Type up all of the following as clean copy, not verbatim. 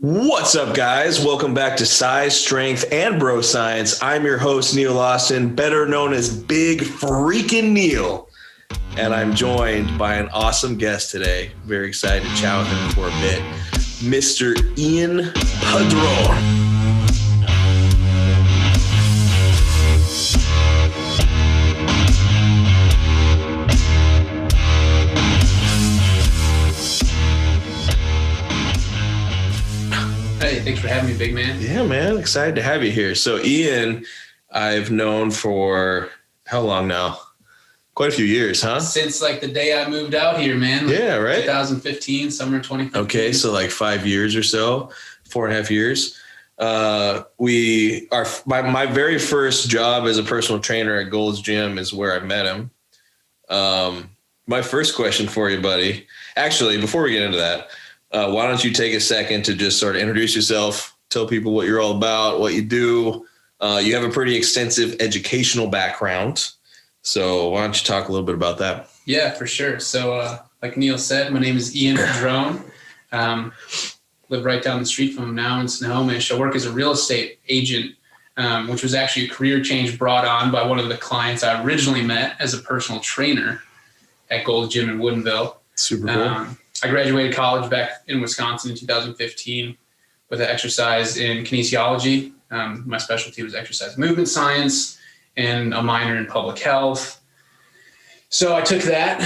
What's up, guys? Welcome back to Size, Strength, and Bro Science. I'm your host, Neil Austin, better known as Big Freaking Neil. And I'm joined by an awesome guest today. Very excited to chat with him for a bit. Mr. Ian Padron. Hey, thanks for having me, big man. Yeah, man. Excited to have you here. So Ian, I've known for how long now? Quite a few years, huh? Since like the day I moved out here, man. Yeah, right? 2015, summer 2015. Okay, so like 5 years or so, 4.5 years. My very first job as a personal trainer at Gold's Gym is where I met him. My first question for you, buddy. Actually, before we get into that, why don't you take a second to just sort of introduce yourself, tell people what you're all about, what you do. You have a pretty extensive educational background. So why don't you talk a little bit about that? Yeah, for sure. So like Neil said, my name is Ian Padron. Live right down the street from him now in Snohomish. I work as a real estate agent, which was actually a career change brought on by one of the clients I originally met as a personal trainer at Gold's Gym in Woodinville. Super cool. I graduated college back in Wisconsin in 2015 with an exercise in kinesiology. My specialty was exercise movement science and a minor in public health. So I took that,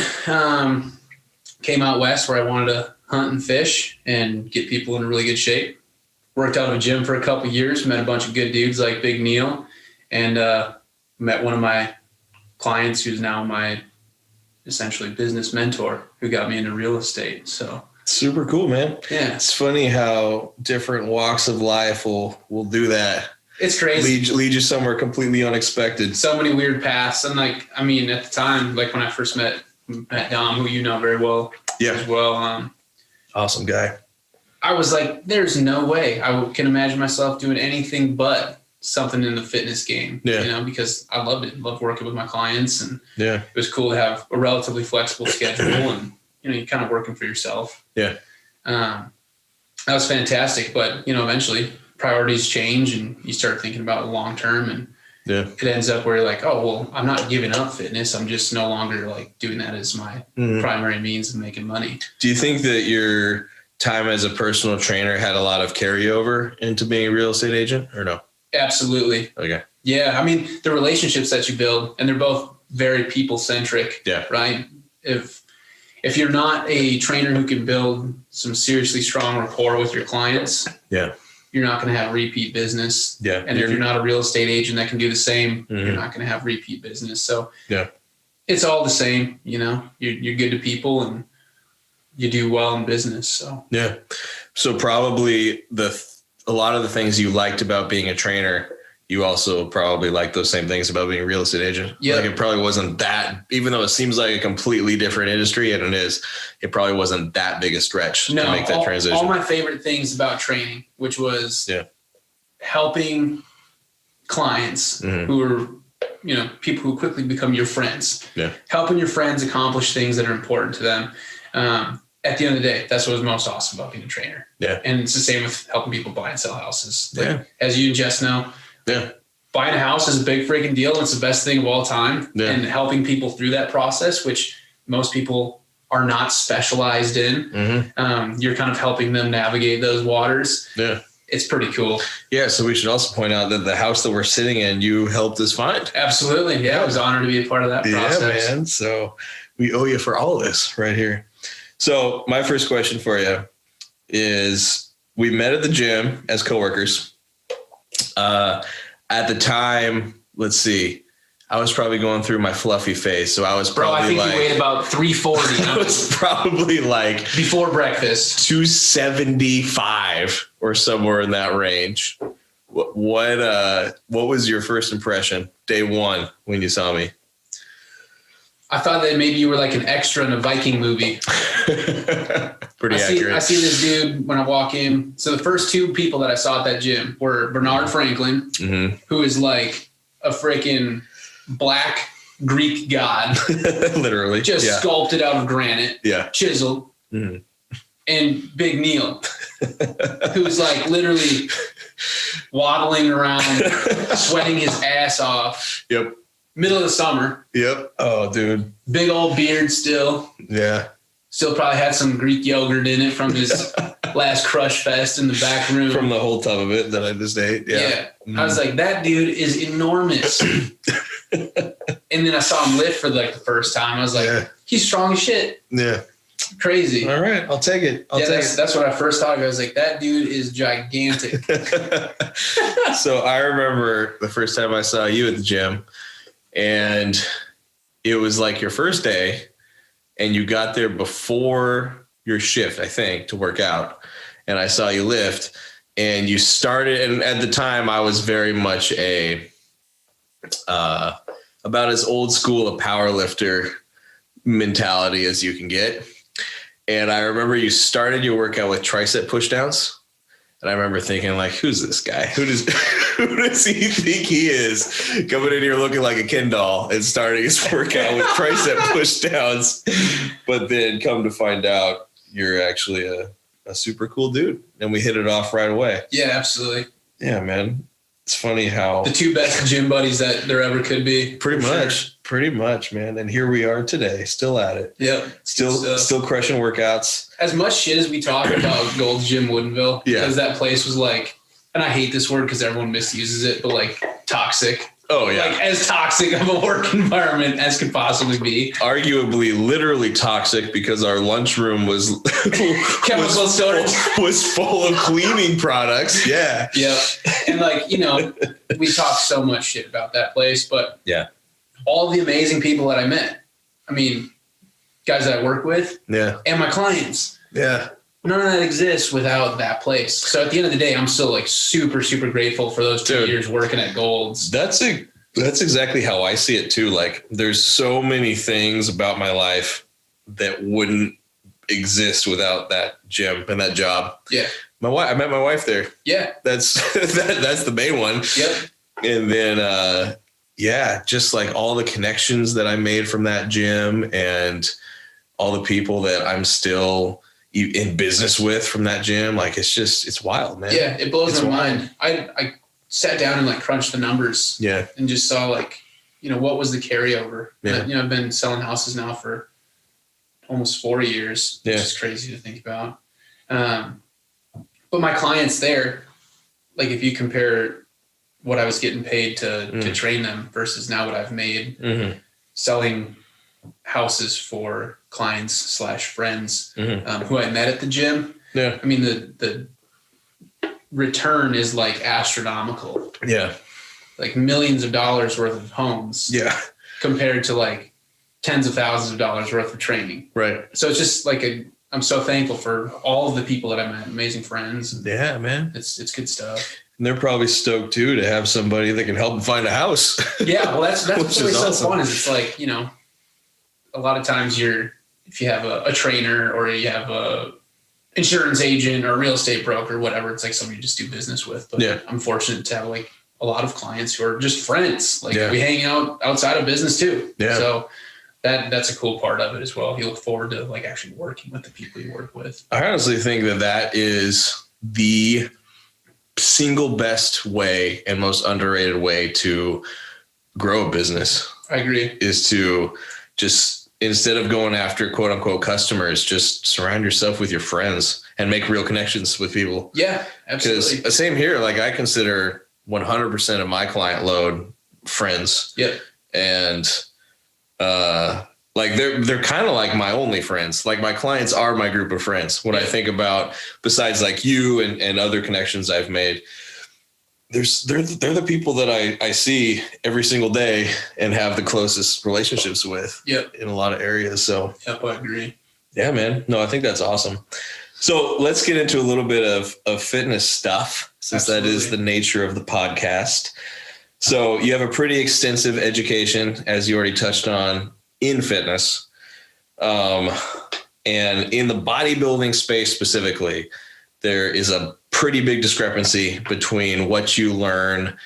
came out west where I wanted to hunt and fish and get people in really good shape. Worked out of a gym for a couple of years, met a bunch of good dudes like Big Neil, and met one of my clients who's now my essentially business mentor who got me into real estate. So super cool, man. Yeah. It's funny how different walks of life will do that. It's crazy. Lead you somewhere completely unexpected. So many weird paths. And like, I mean, at the time, like when I first met Dom, who you know very well as well. Awesome guy. I was like, there's no way I can imagine myself doing anything but something in the fitness game, because I loved it. Loved working with my clients, and it was cool to have a relatively flexible schedule and, you're kind of working for yourself. Yeah. That was fantastic. But, eventually priorities change and you start thinking about the long term, and it ends up where you're like, oh, well, I'm not giving up fitness. I'm just no longer like doing that as my primary means of making money. Do you think that your time as a personal trainer had a lot of carryover into being a real estate agent or no? Absolutely. Okay. Yeah. I mean, the relationships that you build, and they're both very people centric. Yeah. Right. If you're not a trainer who can build some seriously strong rapport with your clients, you're not going to have repeat business. Yeah. And if you're not a real estate agent that can do the same, you're not going to have repeat business. So it's all the same, you're good to people and you do well in business. So, So probably a lot of the things you liked about being a trainer, you also probably like those same things about being a real estate agent. Yeah. Like it probably wasn't that, even though it seems like a completely different industry, and it probably wasn't that big a stretch to make that transition. All my favorite things about training, which was helping clients who are, people who quickly become your friends, helping your friends accomplish things that are important to them. At the end of the day, that's what was most awesome about being a trainer. Yeah. And it's the same with helping people buy and sell houses. As you and Jess know, buying a house is a big freaking deal. It's the best thing of all time. And helping people through that process, which most people are not specialized in, you're kind of helping them navigate those waters. Yeah. It's pretty cool. Yeah. So we should also point out that the house that we're sitting in, you helped us find. Absolutely. Yeah. I was honored to be a part of that process. Yeah, man. So we owe you for all of this right here. So my first question for you is, we met at the gym as coworkers. At the time, let's see, I was probably going through my fluffy phase. So I was probably you weighed about 340. I was probably like before breakfast, 275 or somewhere in that range. What was your first impression day one when you saw me? I thought that maybe you were like an extra in a Viking movie. Pretty accurate. I see this dude when I walk in. So the first two people that I saw at that gym were Bernard Franklin, who is like a freaking black Greek god. Literally. Just sculpted out of granite. Yeah. Chiseled. And Big Neil, who's like literally waddling around, sweating his ass off. Yep. Middle of the summer. Yep. Oh, dude. Big old beard still. Yeah. Still probably had some Greek yogurt in it from his last Crush Fest in the back room. From the whole tub of it that I just ate. Yeah. I was like, that dude is enormous. And then I saw him lift for like the first time. I was like, he's strong as shit. Yeah. Crazy. All right. I'll take it. That's what I first thought of. I was like, that dude is gigantic. So I remember the first time I saw you at the gym, and it was like your first day, and you got there before your shift, I think, to work out. And I saw you lift, and you started. And at the time, I was very much about as old school a power lifter mentality as you can get. And I remember you started your workout with tricep push downs. And I remember thinking, like, who's this guy? Who does he think he is, coming in here looking like a Ken doll and starting his workout with tricep push downs? But then come to find out you're actually a super cool dude. And we hit it off right away. Yeah, absolutely. Yeah, man. It's funny how the two best gym buddies that there ever could be. Pretty much, man. And here we are today, still at it. Yep. Still crushing workouts. As much shit as we talk about Gold's Gym Woodinville, because that place was like, and I hate this word because everyone misuses it, but like toxic. Oh yeah. Like as toxic of a work environment as could possibly be. Arguably literally toxic, because our lunchroom was chemical storage was full of cleaning products. Yeah. Yeah. And like, we talk so much shit about that place, but all the amazing people that I met, I mean, guys that I work with and my clients. Yeah. None of that exists without that place. So at the end of the day, I'm still like super, super grateful for those 2 years working at Gold's. That's exactly how I see it too. Like, there's so many things about my life that wouldn't exist without that gym and that job. Yeah. I met my wife there. Yeah. That's the main one. Yep. And then, just like all the connections that I made from that gym and all the people that I'm still in business with from that gym. Like, it's wild, man. Yeah. It blows my mind. I sat down and like crunched the numbers and just saw like, what was the carryover? Yeah. I've been selling houses now for almost 4 years, which is crazy to think about. But my clients there, like if you compare what I was getting paid to train them versus now what I've made selling houses for clients / friends who I met at the gym. Yeah. I mean, the return is like astronomical. Yeah. Like millions of dollars worth of homes. Yeah. Compared to like tens of thousands of dollars worth of training. Right. So it's just like I'm so thankful for all of the people that I met, amazing friends. Yeah, man. It's good stuff. And they're probably stoked too to have somebody that can help them find a house. Yeah. Well, that's what's really so fun is it's like, a lot of times if you have a trainer or you have a insurance agent or a real estate broker, whatever, it's like somebody you just do business with. But I'm fortunate to have like a lot of clients who are just friends. Like we hang out outside of business too. Yeah. So that's a cool part of it as well. You look forward to like actually working with the people you work with. I honestly think that is the single best way and most underrated way to grow a business. I agree. Is to just, instead of going after quote unquote customers, just surround yourself with your friends and make real connections with people. Yeah, absolutely. Because same here. Like I consider 100% of my client load friends. Yeah. And, like they're kind of like my only friends. Like my clients are my group of friends. When I think about, besides like you and other connections I've made, they're the people that I see every single day and have the closest relationships with. Yep. In a lot of areas. So yep, I agree. Yeah, man. No, I think that's awesome. So let's get into a little bit of fitness stuff, since Absolutely. That is the nature of the podcast. So you have a pretty extensive education, as you already touched on, in fitness. And in the bodybuilding space specifically, there is a pretty big discrepancy between what you learn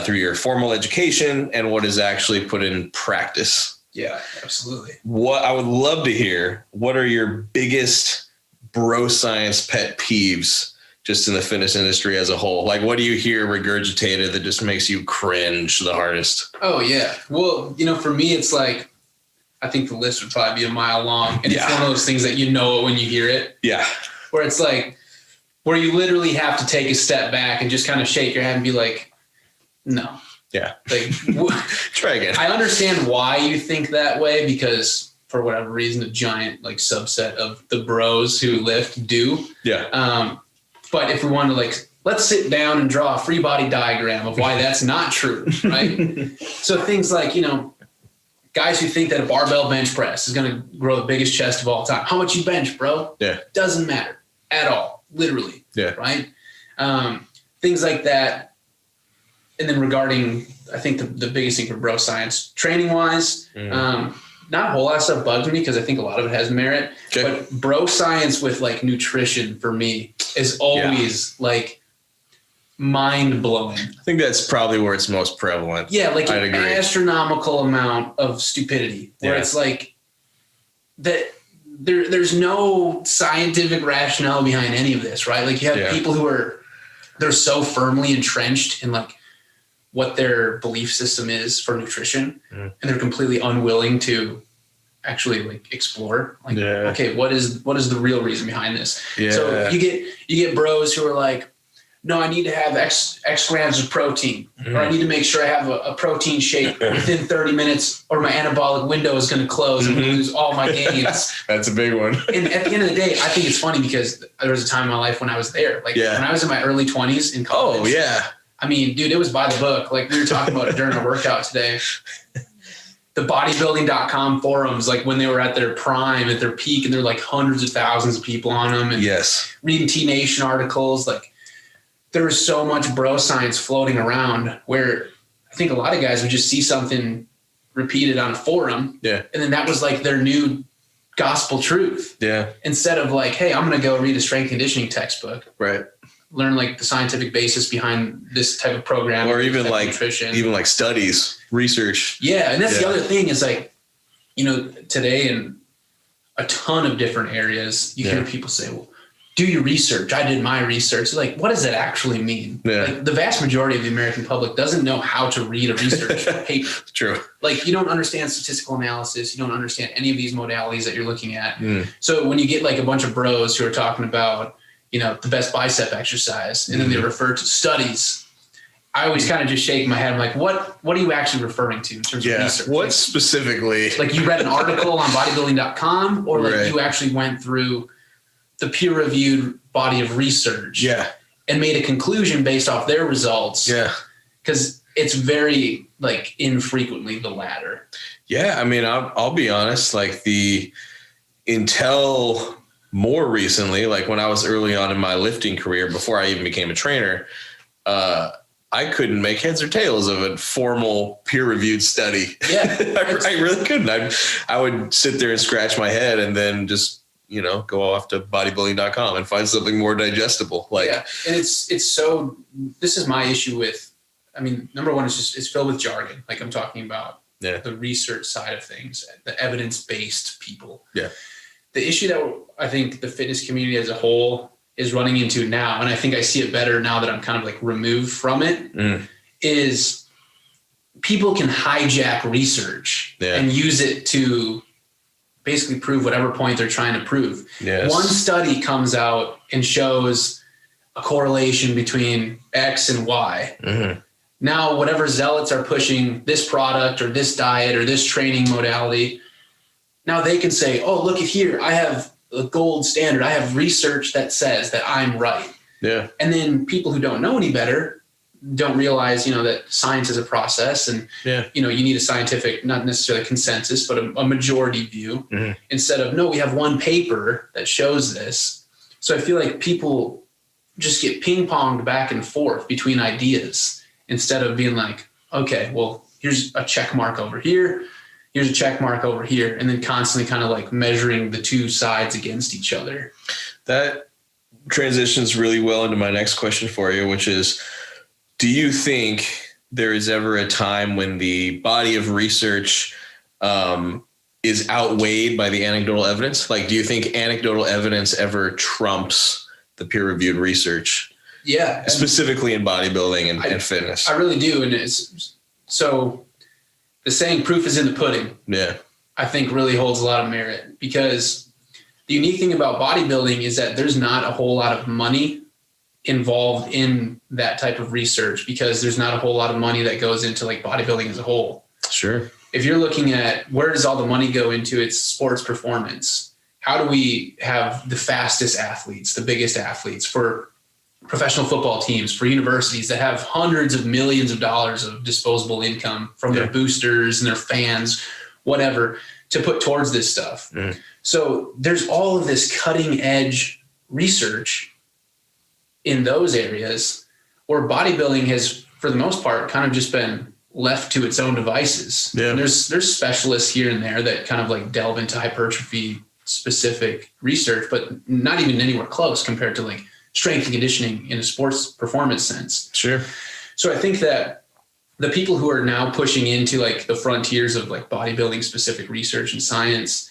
through your formal education and what is actually put in practice. Yeah, absolutely. What I would love to hear, what are your biggest bro science pet peeves just in the fitness industry as a whole? Like, what do you hear regurgitated that just makes you cringe the hardest? Oh yeah. Well, for me, it's like, I think the list would probably be a mile long. And it's one of those things that you know it when you hear it. Yeah. Where it's like, where you literally have to take a step back and just kind of shake your head and be like, no. Yeah. Like, try again. I understand why you think that way, because for whatever reason, a giant like subset of the bros who lift do. Yeah. But if we want to let's sit down and draw a free body diagram of why that's not true. Right. So things like, guys who think that a barbell bench press is going to grow the biggest chest of all time. How much you bench, bro? Yeah. Doesn't matter at all. Literally. Yeah. Right. Things like that. And then regarding, I think the biggest thing for bro science, training wise, not a whole lot of stuff bugs me because I think a lot of it has merit. Okay. But bro science with like nutrition for me is always like mind blowing. I think that's probably where it's most prevalent. Yeah, like an astronomical amount of stupidity where it's like that there's no scientific rationale behind any of this, right? Like you have people who they're so firmly entrenched in like what their belief system is for nutrition, and they're completely unwilling to actually like explore like, okay, what is the real reason behind this? Yeah. So you get bros who are like, no, I need to have X grams of protein, or I need to make sure I have a protein shake within 30 minutes or my anabolic window is going to close and lose all my gains. That's a big one. And at the end of the day, I think it's funny because there was a time in my life when I was there. Like when I was in my early 20s in college. Oh, yeah. I mean, dude, it was by the book. Like we were talking about it during a workout today. The bodybuilding.com forums, like when they were at their prime, at their peak, and there were like hundreds of thousands of people on them. And reading T Nation articles, like there was so much bro science floating around where I think a lot of guys would just see something repeated on a forum. Yeah. And then that was like their new gospel truth. Yeah. Instead of like, hey, I'm going to go read a strength conditioning textbook. Right. Learn like the scientific basis behind this type of program. Or even like nutrition. Even like studies, research. Yeah. And that's the other thing is like, today in a ton of different areas, you hear people say, well, do your research. I did my research. Like, what does that actually mean? Yeah. Like the vast majority of the American public doesn't know how to read a research paper. True. Like you don't understand statistical analysis. You don't understand any of these modalities that you're looking at. So when you get like a bunch of bros who are talking about, the best bicep exercise, and then they refer to studies, I always kind of just shake my head. I'm like, what are you actually referring to in terms of research? What like, specifically? Like you read an article on bodybuilding.com or like you actually went through the peer-reviewed body of research and made a conclusion based off their results. Yeah. Because it's very like infrequently the latter. Yeah. I mean, I'll be honest, like until more recently, like when I was early on in my lifting career, before I even became a trainer, I couldn't make heads or tails of a formal peer-reviewed study. Yeah. I really couldn't. I would sit there and scratch my head and then just, go off to bodybuilding.com and find something more digestible. Like, and it's so, this is my issue with, I mean, number one, it's filled with jargon. Like I'm talking about the research side of things, the evidence-based people. Yeah. The issue that I think the fitness community as a whole is running into now, and I think I see it better now that I'm kind of like removed from it, is people can hijack research and use it to basically prove whatever point they're trying to prove. Yes. One study comes out and shows a correlation between X and Y. Mm-hmm. Now, whatever zealots are pushing this product or this diet or this training modality, now they can say, oh, look at here. I have a gold standard. I have research that says that I'm right. Yeah. And then people who don't know any better don't realize, that science is a process and, you need a scientific, not necessarily consensus, but a majority view instead of, no, we have one paper that shows this. So I feel like people just get ping ponged back and forth between ideas instead of being like, okay, well, here's a check mark over here. Here's a check mark over here. And then constantly kind of like measuring the two sides against each other. That transitions really well into my next question for you, which is, do you think there is ever a time when the body of research is outweighed by the anecdotal evidence? Like, do you think anecdotal evidence ever trumps the peer-reviewed research? Yeah. Specifically in bodybuilding and fitness. I really do. And so the saying proof is in the pudding. Yeah. I think really holds a lot of merit, because the unique thing about bodybuilding is that there's not a whole lot of money involved in that type of research, because there's not a whole lot of money that goes into like bodybuilding as a whole. Sure. If you're looking at where does all the money go into, it's sports performance. How do we have the fastest athletes, the biggest athletes for professional football teams, for universities that have hundreds of millions of dollars of disposable income from their boosters and their fans, whatever, to put towards this stuff. So there's all of this cutting edge research in those areas, where bodybuilding has, for the most part, kind of just been left to its own devices. And there's specialists here and there that kind of like delve into hypertrophy specific research, but not even anywhere close compared to like strength and conditioning in a sports performance sense. Sure. So I think that the people who are now pushing into like the frontiers of like bodybuilding specific research and science,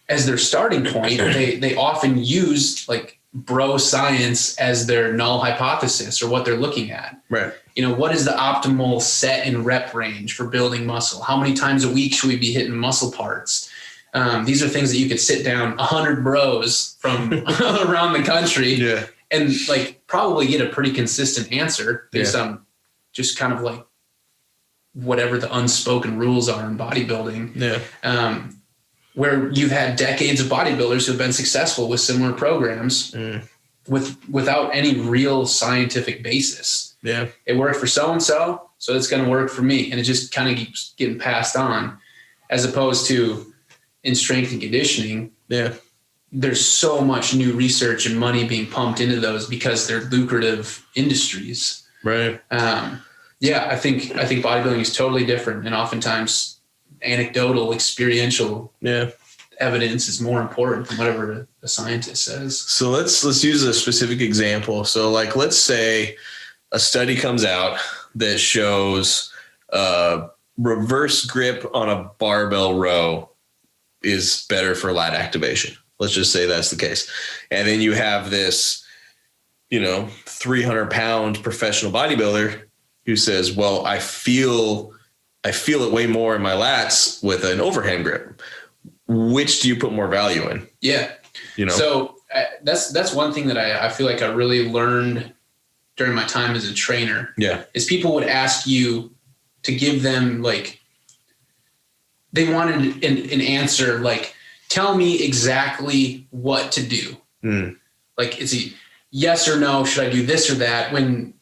as their starting point, they often use like bro science as their null hypothesis, or what they're looking at. Right. You know, what is the optimal set and rep range for building muscle? How many times a week should we be hitting muscle parts? These are things that you could sit down 100 bros from around the country and like probably get a pretty consistent answer based on just kind of like whatever the unspoken rules are in bodybuilding. Where you've had decades of bodybuilders who have been successful with similar programs without any real scientific basis. It worked for so-and-so, so it's going to work for me. And it just kind of keeps getting passed on, as opposed to in strength and conditioning. There's so much new research and money being pumped into those because they're lucrative industries. Right. I think bodybuilding is totally different, and oftentimes anecdotal, experiential evidence is more important than whatever a scientist says. So let's use a specific example. So like, let's say a study comes out that shows reverse grip on a barbell row is better for lat activation. Let's just say that's the case. And then you have this, 300-pound professional bodybuilder who says, well, I feel it way more in my lats with an overhand grip. Which do you put more value in? So that's one thing that I feel like I really learned during my time as a trainer. Is people would ask you to give them like, they wanted an answer like, tell me exactly what to do. Like, is it yes or no? Should I do this or that? When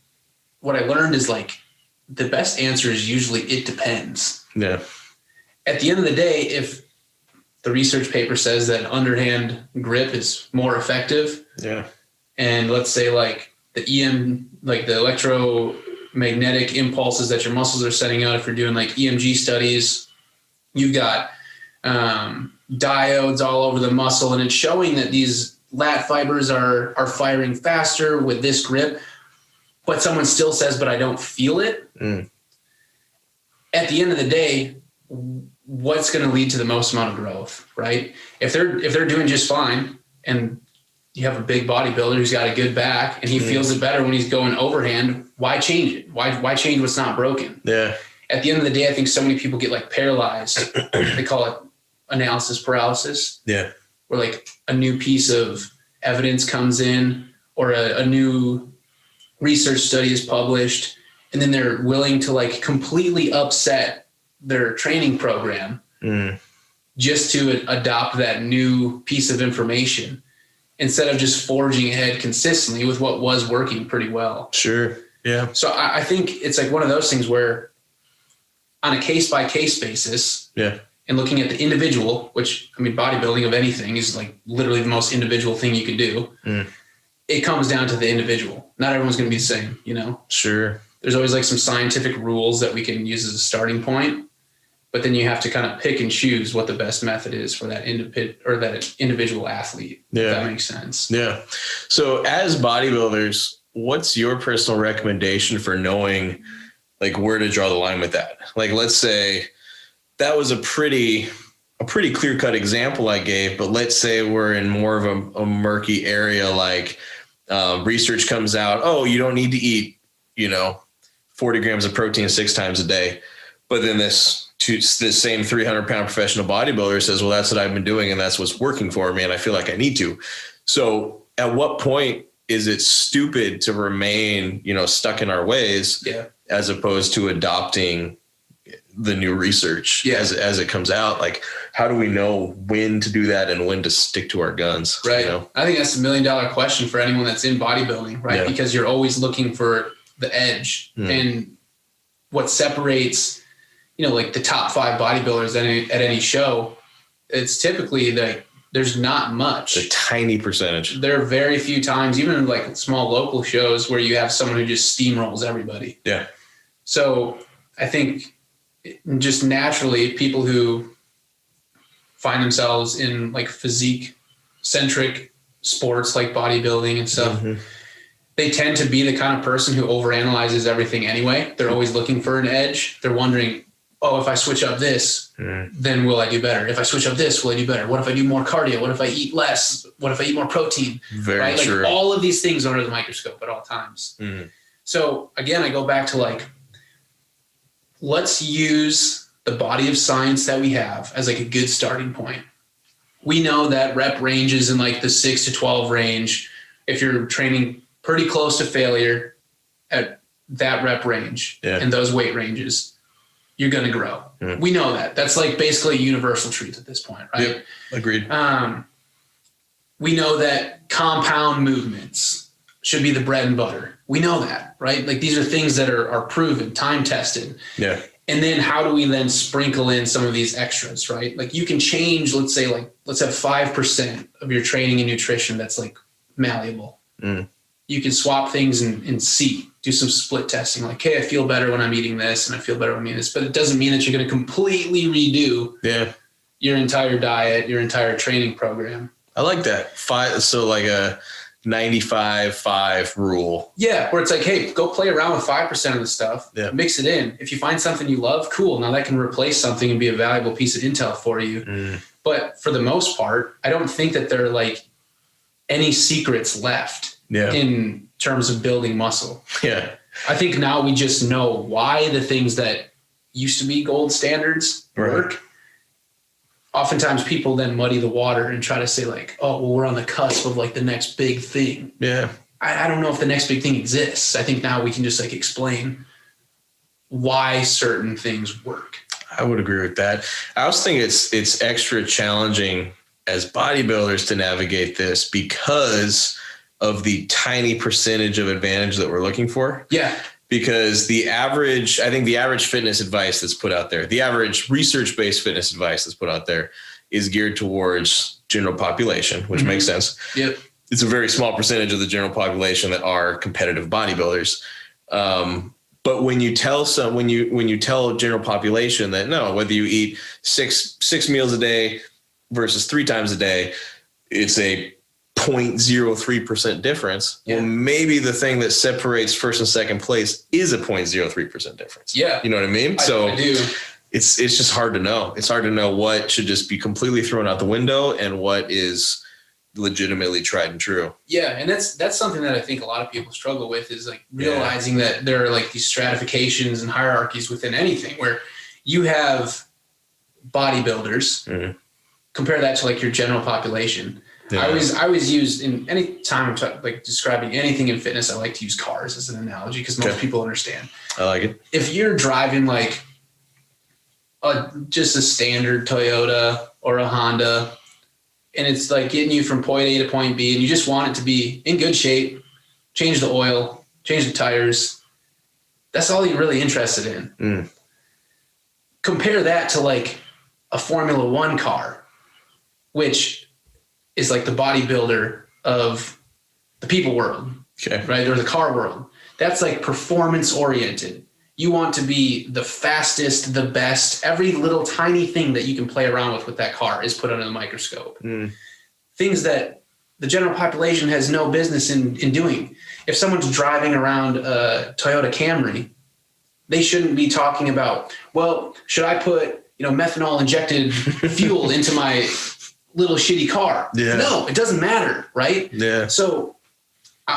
what I learned is like, the best answer is usually it depends. At the end of the day, if the research paper says that underhand grip is more effective, and let's say like the electromagnetic impulses that your muscles are sending out, if you're doing like EMG studies, you've got diodes all over the muscle, and it's showing that these lat fibers are firing faster with this grip, but someone still says, but I don't feel it. At the end of the day, what's going to lead to the most amount of growth, right? If they're doing just fine, and you have a big bodybuilder who's got a good back and he feels it better when he's going overhand, why change it? Why change what's not broken? At the end of the day, I think so many people get like paralyzed. They call it analysis paralysis. Where like a new piece of evidence comes in, or a new research study is published, and then they're willing to like completely upset their training program just to adopt that new piece of information, instead of just forging ahead consistently with what was working pretty well. So I think it's like one of those things where on a case-by-case basis, and looking at the individual, which, I mean, bodybuilding of anything is like literally the most individual thing you can do. It comes down to the individual. Not everyone's going to be the same, There's always like some scientific rules that we can use as a starting point, but then you have to kind of pick and choose what the best method is for that individual athlete. If that makes sense. So as bodybuilders, what's your personal recommendation for knowing like where to draw the line with that? Like, let's say that was a pretty a pretty clear-cut example I gave, but let's say we're in more of a murky area, like research comes out, oh, you don't need to eat, 40 grams of protein 6 times a day. But then this same 300-pound professional bodybuilder says, well, that's what I've been doing and that's what's working for me, and I feel like I need to. So at what point is it stupid to remain, stuck in our ways, as opposed to adopting the new research as it comes out? Like, how do we know when to do that and when to stick to our guns? Right. I think that's $1 million question for anyone that's in bodybuilding, right? Yeah. Because you're always looking for the edge, and what separates, like the top 5 bodybuilders at any show, it's typically there's not much. A tiny percentage. There are very few times, even in like small local shows, where you have someone who just steamrolls everybody. Yeah. So I think just naturally, people who find themselves in like physique centric sports like bodybuilding and stuff, they tend to be the kind of person who overanalyzes everything anyway. They're always looking for an edge. They're wondering, oh, if I switch up this, then will I do better? If I switch up this, will I do better? What if I do more cardio? What if I eat less? What if I eat more protein? Very true. Like all of these things under the microscope at all times. So again, I go back to like, let's use the body of science that we have as like a good starting point. We know that rep ranges in like the 6 to 12 range. If you're training pretty close to failure at that rep range and those weight ranges, you're going to grow. We know that. That's like basically universal truth at this point, right? Yep. Agreed. We know that compound movements should be the bread and butter. We know that, right? Like these are things that are proven, time tested. Yeah. And then how do we then sprinkle in some of these extras, right? Like you can change, let's say like, let's have 5% of your training and nutrition that's like malleable. You can swap things and see, do some split testing. Like, hey, I feel better when I'm eating this and I feel better when I'm eating this, but it doesn't mean that you're going to completely redo your entire diet, your entire training program. I like that. So like a 95-5 rule. Yeah. Where it's like, hey, go play around with 5% of the stuff, mix it in. If you find something you love, cool. Now that can replace something and be a valuable piece of intel for you. But for the most part, I don't think that there are like any secrets left in terms of building muscle. Yeah. I think now we just know why the things that used to be gold standards work. Oftentimes people then muddy the water and try to say like, oh, well, we're on the cusp of like the next big thing. Yeah. I don't know if the next big thing exists. I think now we can just like explain why certain things work. I would agree with that. I also think it's extra challenging as bodybuilders to navigate this because of the tiny percentage of advantage that we're looking for. Yeah. Because I think the average fitness advice that's put out there, the average research-based fitness advice that's put out there is geared towards general population, which makes sense. Yep. It's a very small percentage of the general population that are competitive bodybuilders. But when you tell when you tell general population that no, whether you eat six meals a day versus 3 times a day, it's a 0.03% difference. Well, maybe the thing that separates first and second place is a 0.03% difference. Yeah. You know what I mean? I do. It's just hard to know. It's hard to know what should just be completely thrown out the window and what is legitimately tried and true. Yeah. And that's something that I think a lot of people struggle with is like realizing that there are like these stratifications and hierarchies within anything where you have bodybuilders, compare that to like your general population. Yeah. I always use in any time I'm like describing anything in fitness, I like to use cars as an analogy because most people understand. I like it. If you're driving like just a standard Toyota or a Honda, and it's like getting you from point A to point B, and you just want it to be in good shape, change the oil, change the tires. That's all you're really interested in. Compare that to like a Formula One car, which is like the bodybuilder of the people world, right? Or the car world. That's like performance oriented. You want to be the fastest, the best. Every little tiny thing that you can play around with that car is put under the microscope. Things that the general population has no business in doing. If someone's driving around a Toyota Camry, they shouldn't be talking about, well, should I put methanol injected fuel into my little shitty car. Yeah. No, it doesn't matter. Right. Yeah. So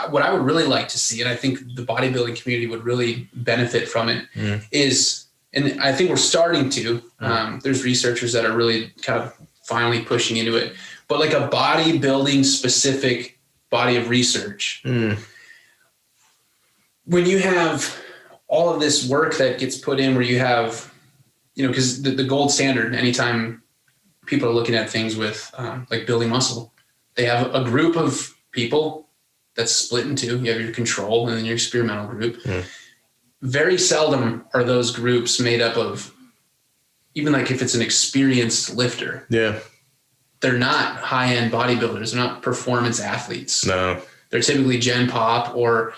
what I would really like to see, and I think the bodybuilding community would really benefit from it, is, and I think we're starting to, there's researchers that are really kind of finally pushing into it, but like a bodybuilding specific body of research. When you have all of this work that gets put in where you have, because the gold standard, anytime people are looking at things with like building muscle, they have a group of people that's split in two. You have your control and then your experimental group. Very seldom are those groups made up of, even like if it's an experienced lifter. Yeah. They're not high-end bodybuilders. They're not performance athletes. No. They're typically gen pop, or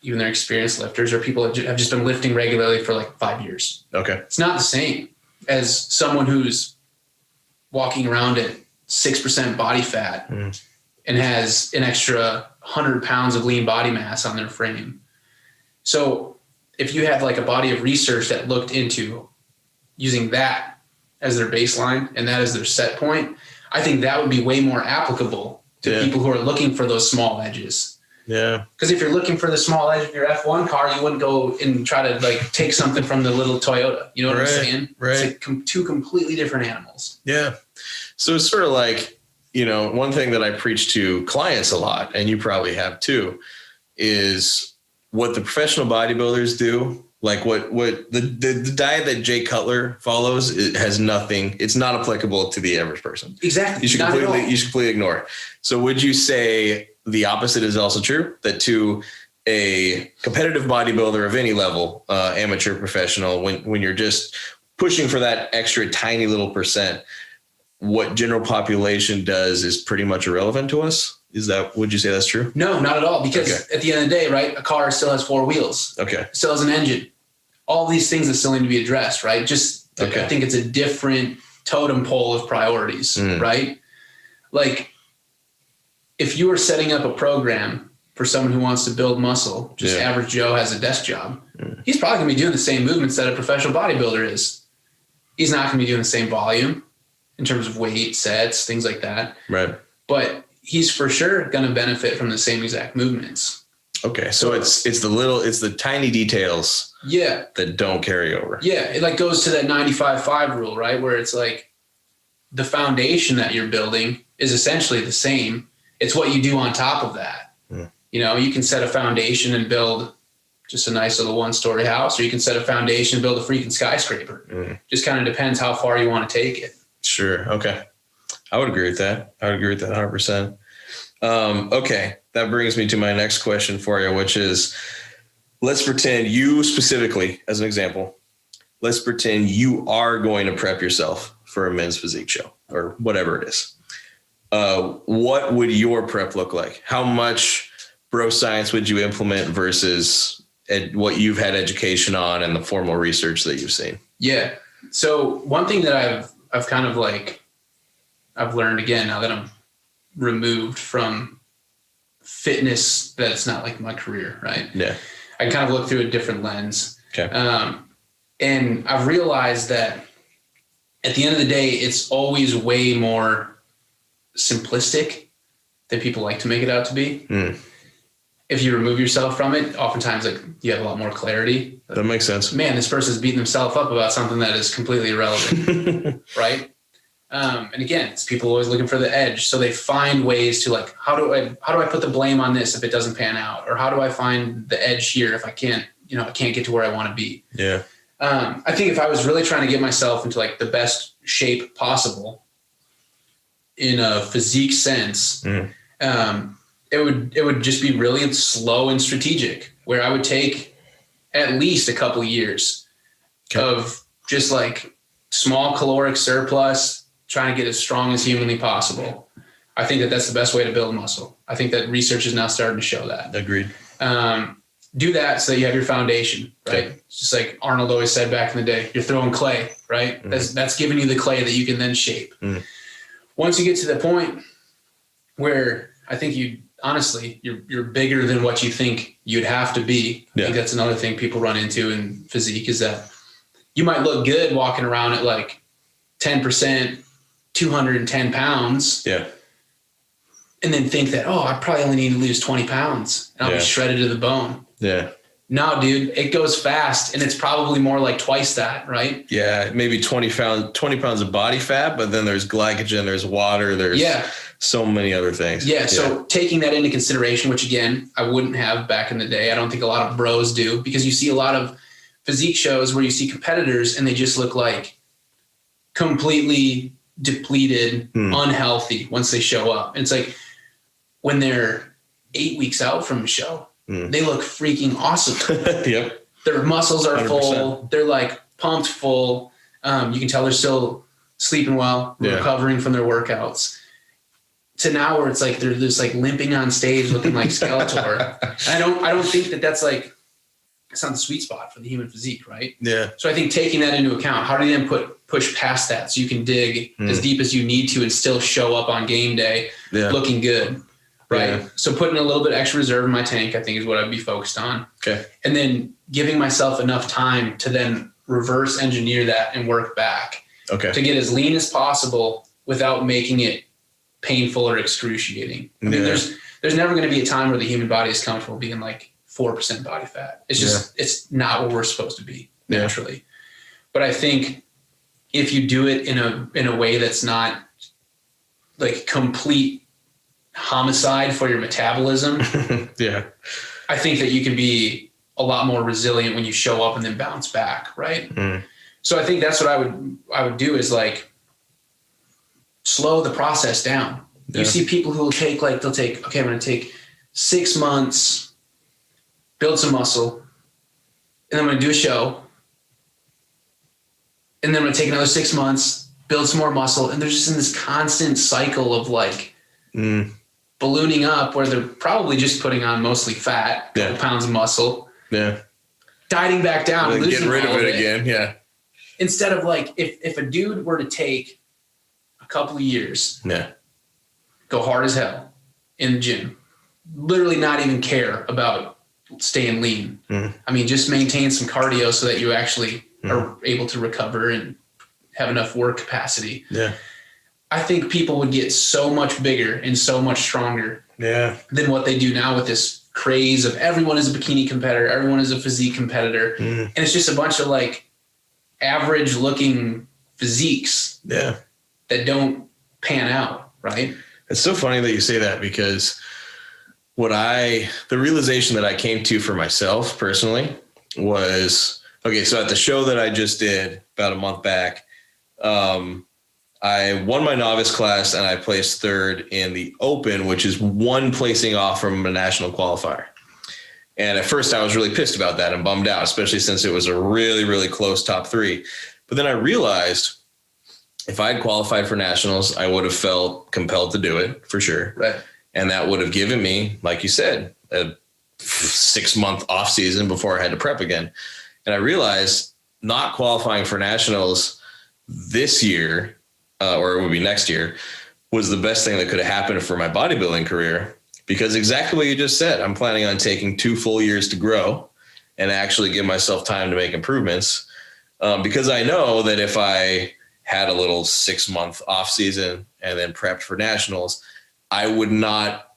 even they're experienced lifters, or people that have just been lifting regularly for like 5 years. Okay. It's not the same as someone who's walking around at 6% body fat and has an extra 100 pounds of lean body mass on their frame. So if you had like a body of research that looked into using that as their baseline and that as their set point, I think that would be way more applicable to people who are looking for those small edges. Yeah. Because if you're looking for the small edge of your F1 car, you wouldn't go and try to like take something from the little Toyota. You know what I'm saying? Right. It's like two completely different animals. Yeah. So it's sort of like, one thing that I preach to clients a lot, and you probably have too, is what the professional bodybuilders do. Like what the diet that Jay Cutler follows, it has nothing. It's not applicable to the average person. Exactly. You should completely ignore it. So would you say the opposite is also true? That to a competitive bodybuilder of any level, amateur, professional, when you're just pushing for that extra tiny little percent, what general population does is pretty much irrelevant to us? Would you say that's true? No, not at all. Because at the end of the day, right, a car still has 4 wheels. Okay. Still has an engine. All these things that still need to be addressed, right? I think it's a different totem pole of priorities, right? Like if you were setting up a program for someone who wants to build muscle, just average Joe has a desk job, he's probably gonna be doing the same movements that a professional bodybuilder is. He's not gonna be doing the same volume in terms of weight, sets, things like that. Right. But he's for sure going to benefit from the same exact movements. Okay. So it's the tiny details. Yeah. That don't carry over. Yeah. It like goes to that 95-5 rule, right? Where it's like the foundation that you're building is essentially the same. It's what you do on top of that. You can set a foundation and build just a nice little 1-story house, or you can set a foundation and build a freaking skyscraper. Just kind of depends how far you want to take it. Sure. Okay. I would agree with that. 100%. Okay. That brings me to my next question for you, which is, let's pretend you specifically, as an example, let's pretend you are going to prep yourself for a men's physique show or whatever it is. What would your prep look like? How much bro science would you implement versus what you've had education on and the formal research that you've seen? Yeah. So one thing that I've kind of like, I've learned again, now that I'm removed from fitness, that's not like my career, right? Yeah. I kind of look through a different lens. Okay. And I've realized that at the end of the day, it's always way more simplistic than people like to make it out to be. If you remove yourself from it, oftentimes like you have a lot more clarity. That makes sense. Man, this person's beating themselves up about something that is completely irrelevant. Right. And again, it's people always looking for the edge. So they find ways to like, how do I put the blame on this if it doesn't pan out? Or how do I find the edge here if I can't get to where I want to be? Yeah. I think if I was really trying to get myself into like the best shape possible in a physique sense, it would just be really slow and strategic, where I would take at least a couple of years of just like small caloric surplus, trying to get as strong as humanly possible. I think that that's the best way to build muscle. I think that research is now starting to show that. Agreed. Do that so that you have your foundation, right? Okay. It's just like Arnold always said back in the day, you're throwing clay, right? That's giving you the clay that you can then shape. Once you get to the point where I think you're bigger than what you think you'd have to be. I think that's another thing people run into in physique, is that you might look good walking around at like 10%, 210 pounds. Yeah. And then think that, I probably only need to lose 20 pounds and I'll be shredded to the bone. Yeah. No, dude, it goes fast and it's probably more like twice that, right? Yeah. Maybe 20 pounds of body fat, but then there's glycogen, there's water, there's so many other things. Yeah. So taking that into consideration, which again, I wouldn't have back in the day. I don't think a lot of bros do, because you see a lot of physique shows where you see competitors and they just look like completely depleted, unhealthy once they show up. And it's like when they're 8 weeks out from a show, they look freaking awesome. Yep. Their muscles are 100%. full. They're like pumped full. You can tell they're still sleeping well, recovering from their workouts. To now where it's like they're just like limping on stage looking like Skeletor. I don't think that that's like, it's not the sweet spot for the human physique, right? Yeah. So I think taking that into account, how do you then push past that so you can dig as deep as you need to and still show up on game day looking good, right? Yeah. So putting a little bit extra reserve in my tank, I think, is what I'd be focused on. Okay. And then giving myself enough time to then reverse engineer that and work back. Okay. To get as lean as possible without making it painful or excruciating. I mean, there's never going to be a time where the human body is comfortable being like 4% body fat. It's just, it's not what we're supposed to be naturally. Yeah. But I think if you do it in a way that's not like complete homicide for your metabolism, I think that you can be a lot more resilient when you show up and then bounce back. Right. So I think that's what I would do is like slow the process down. Yeah. You see people who will take I'm going to take 6 months, build some muscle, and I'm going to do a show. And then I'm going to take another 6 months, build some more muscle. And they're just in this constant cycle of like ballooning up where they're probably just putting on mostly fat, couple pounds of muscle, dieting back down, and losing get rid of it again. Yeah. Instead of like, if a dude were to take a couple of years, go hard as hell in the gym, literally not even care about staying lean. I mean, just maintain some cardio so that you actually are able to recover and have enough work capacity. Yeah. I think people would get so much bigger and so much stronger than what they do now with this craze of everyone is a bikini competitor. Everyone is a physique competitor. And it's just a bunch of like average looking physiques that don't pan out. Right. It's so funny that you say that, because the realization that I came to for myself personally was, so at the show that I just did about a month back, I won my novice class and I placed third in the open, which is one placing off from a national qualifier. And at first I was really pissed about that and bummed out, especially since it was a really, really close top three. But then I realized if I had qualified for nationals, I would have felt compelled to do it for sure. Right. And that would have given me, like you said, a 6 month off season before I had to prep again. And I realized not qualifying for nationals this year, or it would be next year, was the best thing that could have happened for my bodybuilding career, because exactly what you just said, I'm planning on taking 2 full years to grow and actually give myself time to make improvements. Because I know that if I had a little 6 month off season and then prepped for nationals, I would not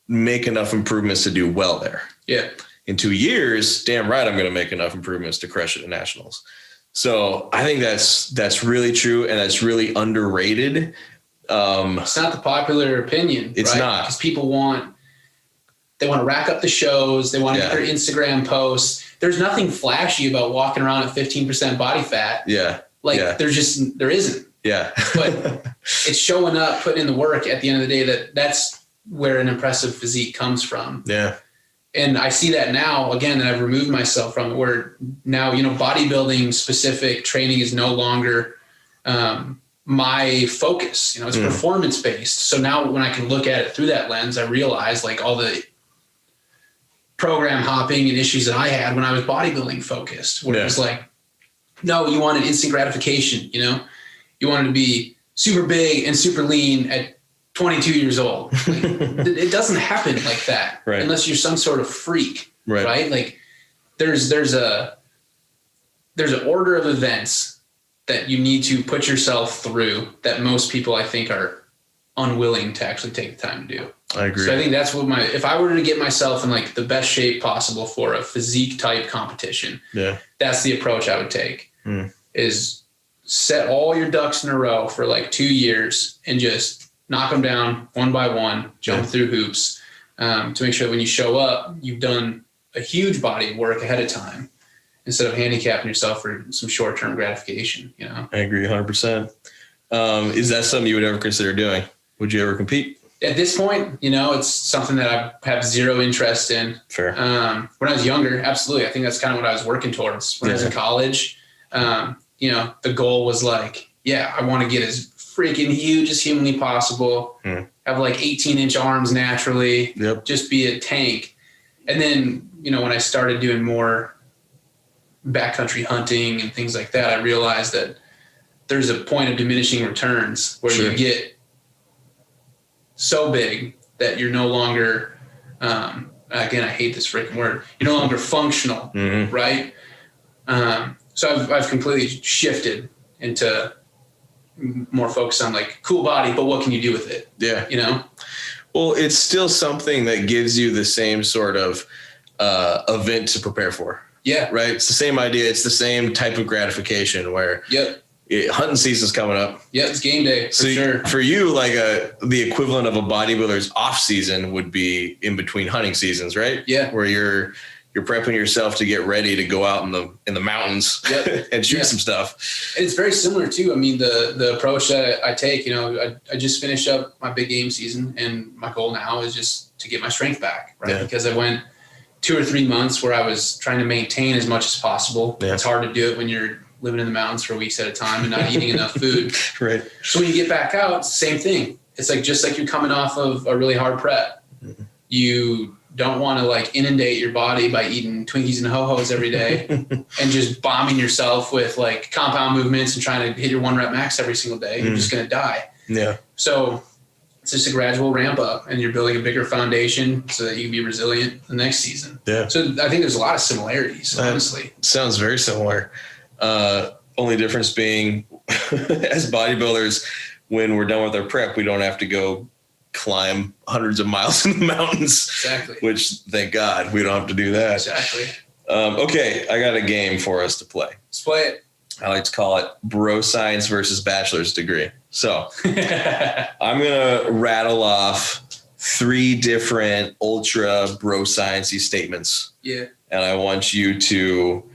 make enough improvements to do well there. Yeah. In 2 years, damn right, I'm going to make enough improvements to crush it at nationals. So I think that's really true. And that's really underrated. It's not the popular opinion. It's not, because people want to rack up the shows. They want to get their Instagram posts. There's nothing flashy about walking around at 15% body fat. Yeah. There isn't. Yeah. But it's showing up, putting in the work at the end of the day. That's where an impressive physique comes from. Yeah. And I see that now, again, that I've removed myself from it, where now, bodybuilding specific training is no longer my focus. It's performance based. So now when I can look at it through that lens, I realize like all the program hopping and issues that I had when I was bodybuilding focused, where it was like, no, you wanted instant gratification, you wanted to be super big and super lean at 22 years old. Like, it doesn't happen like that unless you're some sort of freak, right? Like there's an order of events that you need to put yourself through that most people, I think, are unwilling to actually take the time to do. I agree. So I think that's what if I were to get myself in like the best shape possible for a physique type competition, that's the approach I would take is set all your ducks in a row for like 2 years and just knock them down one by one, jump through hoops to make sure that when you show up, you've done a huge body of work ahead of time instead of handicapping yourself for some short-term gratification, you know? I agree 100%. Is that something you would ever consider doing? Would you ever compete? At this point, you know, it's something that I have zero interest in. Fair. When I was younger, absolutely. I think that's kind of what I was working towards when I was in college. You know, the goal was like, I want to get as freaking huge as humanly possible, have like 18-inch arms naturally, just be a tank. And then, you know, when I started doing more backcountry hunting and things like that, I realized that there's a point of diminishing returns where you get so big that you're no longer, again, I hate this freaking word, you're no longer functional, right? So I've completely shifted into more focus on like cool body, but what can you do with it? Yeah. You know? Well, it's still something that gives you the same sort of event to prepare for. Yeah. Right. It's the same idea. It's the same type of gratification where hunting season's coming up. Yeah, it's game day for sure. For you, like the equivalent of a bodybuilder's off season would be in between hunting seasons, right? Yeah. Where you're prepping yourself to get ready to go out in the mountains and shoot some stuff. And it's very similar too. I mean, the approach that I take, you know, I just finished up my big game season and my goal now is just to get my strength back, right? Yeah. Because I went 2 or 3 months where I was trying to maintain as much as possible. Yeah. It's hard to do it when you're living in the mountains for weeks at a time and not eating enough food. Right. So when you get back out, it's the same thing. It's like, just like you're coming off of a really hard prep. You don't want to like inundate your body by eating Twinkies and Ho-Hos every day and just bombing yourself with like compound movements and trying to hit your 1 rep max every single day. You're just going to die. Yeah. So it's just a gradual ramp up and you're building a bigger foundation so that you can be resilient the next season. Yeah. So I think there's a lot of similarities, honestly. Sounds very similar. Only difference being as bodybuilders, when we're done with our prep, we don't have to go climb hundreds of miles in the mountains. Exactly. Which, thank God, we don't have to do that. Exactly. Okay, I got a game for us to play. Let's play it. I like to call it BROSCIENCE versus bachelor's degree. So I'm going to rattle off 3 different ultra BROSCIENCE-y statements. Yeah. And I want you to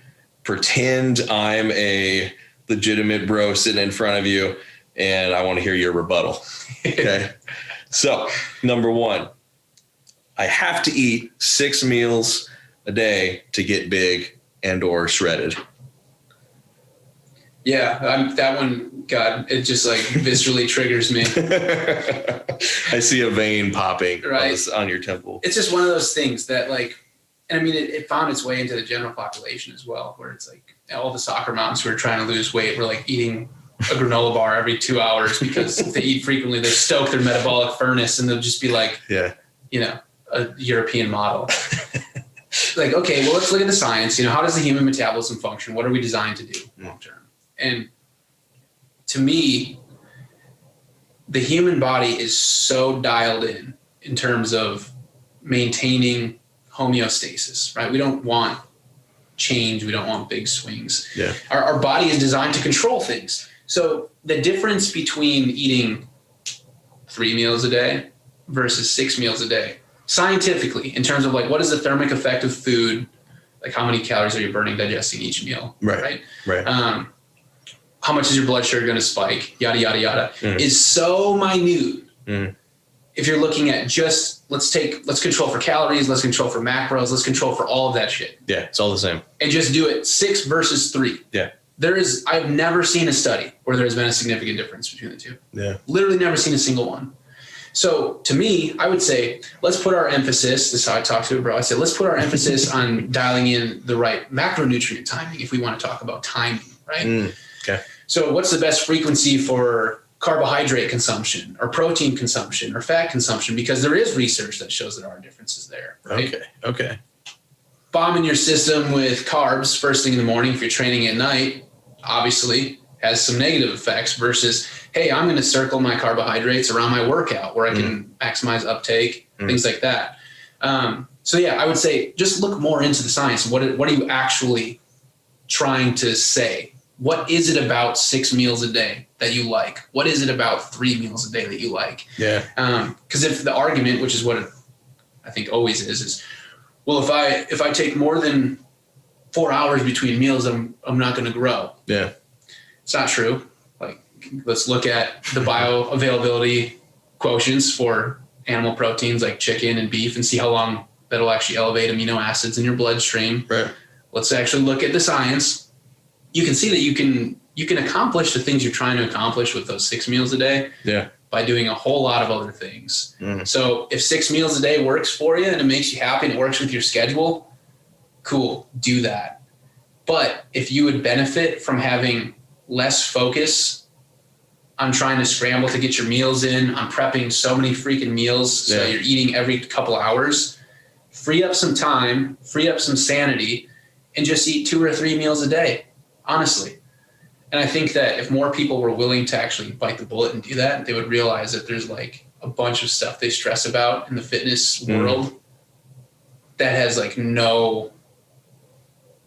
pretend I'm a legitimate bro sitting in front of you, and I want to hear your rebuttal. Okay. So, number 1, I have to eat 6 meals a day to get big and or shredded. Yeah, that one, God, it just like viscerally triggers me. I see a vein popping on your temple. It's just one of those things that like, and I mean, it found its way into the general population as well, where it's like all the soccer moms who are trying to lose weight were like eating a granola bar every 2 hours because if they eat frequently, they stoke their metabolic furnace and they'll just be like, you know, a European model. Like, okay, well, let's look at the science. You know, how does the human metabolism function? What are we designed to do long term? And to me, the human body is so dialed in terms of maintaining homeostasis, right? We don't want change. We don't want big swings. Yeah. Our body is designed to control things. So the difference between eating 3 meals a day versus 6 meals a day, scientifically, in terms of like, what is the thermic effect of food? Like how many calories are you burning digesting each meal? Right. How much is your blood sugar going to spike? Yada, yada, yada. Is so minute. If you're looking at just, let's control for calories, let's control for macros, let's control for all of that shit. Yeah, it's all the same. And just do it 6 versus 3. Yeah. I've never seen a study where there's been a significant difference between the two. Yeah. Literally never seen a single one. So to me, I would say, let's put our emphasis, this is how I talk to a bro, I said, let's put our emphasis on dialing in the right macronutrient timing if we want to talk about timing, right? Okay. So what's the best frequency for carbohydrate consumption or protein consumption or fat consumption? Because there is research that shows there are differences there, right? Okay. Bombing your system with carbs first thing in the morning if you're training at night, obviously has some negative effects versus, hey, I'm going to circle my carbohydrates around my workout where I can maximize uptake, things like that. So yeah, I would say just look more into the science. What are you actually trying to say? What is it about 6 meals a day that you like? What is it about 3 meals a day that you like? Yeah. Because if the argument, which is what I think always is, well, if I take more than 4 hours between meals, I'm not going to grow. Yeah. It's not true. Like, let's look at the bioavailability quotients for animal proteins like chicken and beef and see how long that'll actually elevate amino acids in your bloodstream. Right. Let's actually look at the science. You can see that you can accomplish the things you're trying to accomplish with those 6 meals a day. Yeah. By doing a whole lot of other things. So if 6 meals a day works for you and it makes you happy and it works with your schedule, cool, do that. But if you would benefit from having less focus on trying to scramble to get your meals in, on prepping so many freaking meals, so you're eating every couple hours, free up some time, free up some sanity, and just eat 2 or 3 meals a day, honestly. And I think that if more people were willing to actually bite the bullet and do that, they would realize that there's like a bunch of stuff they stress about in the fitness world that has like no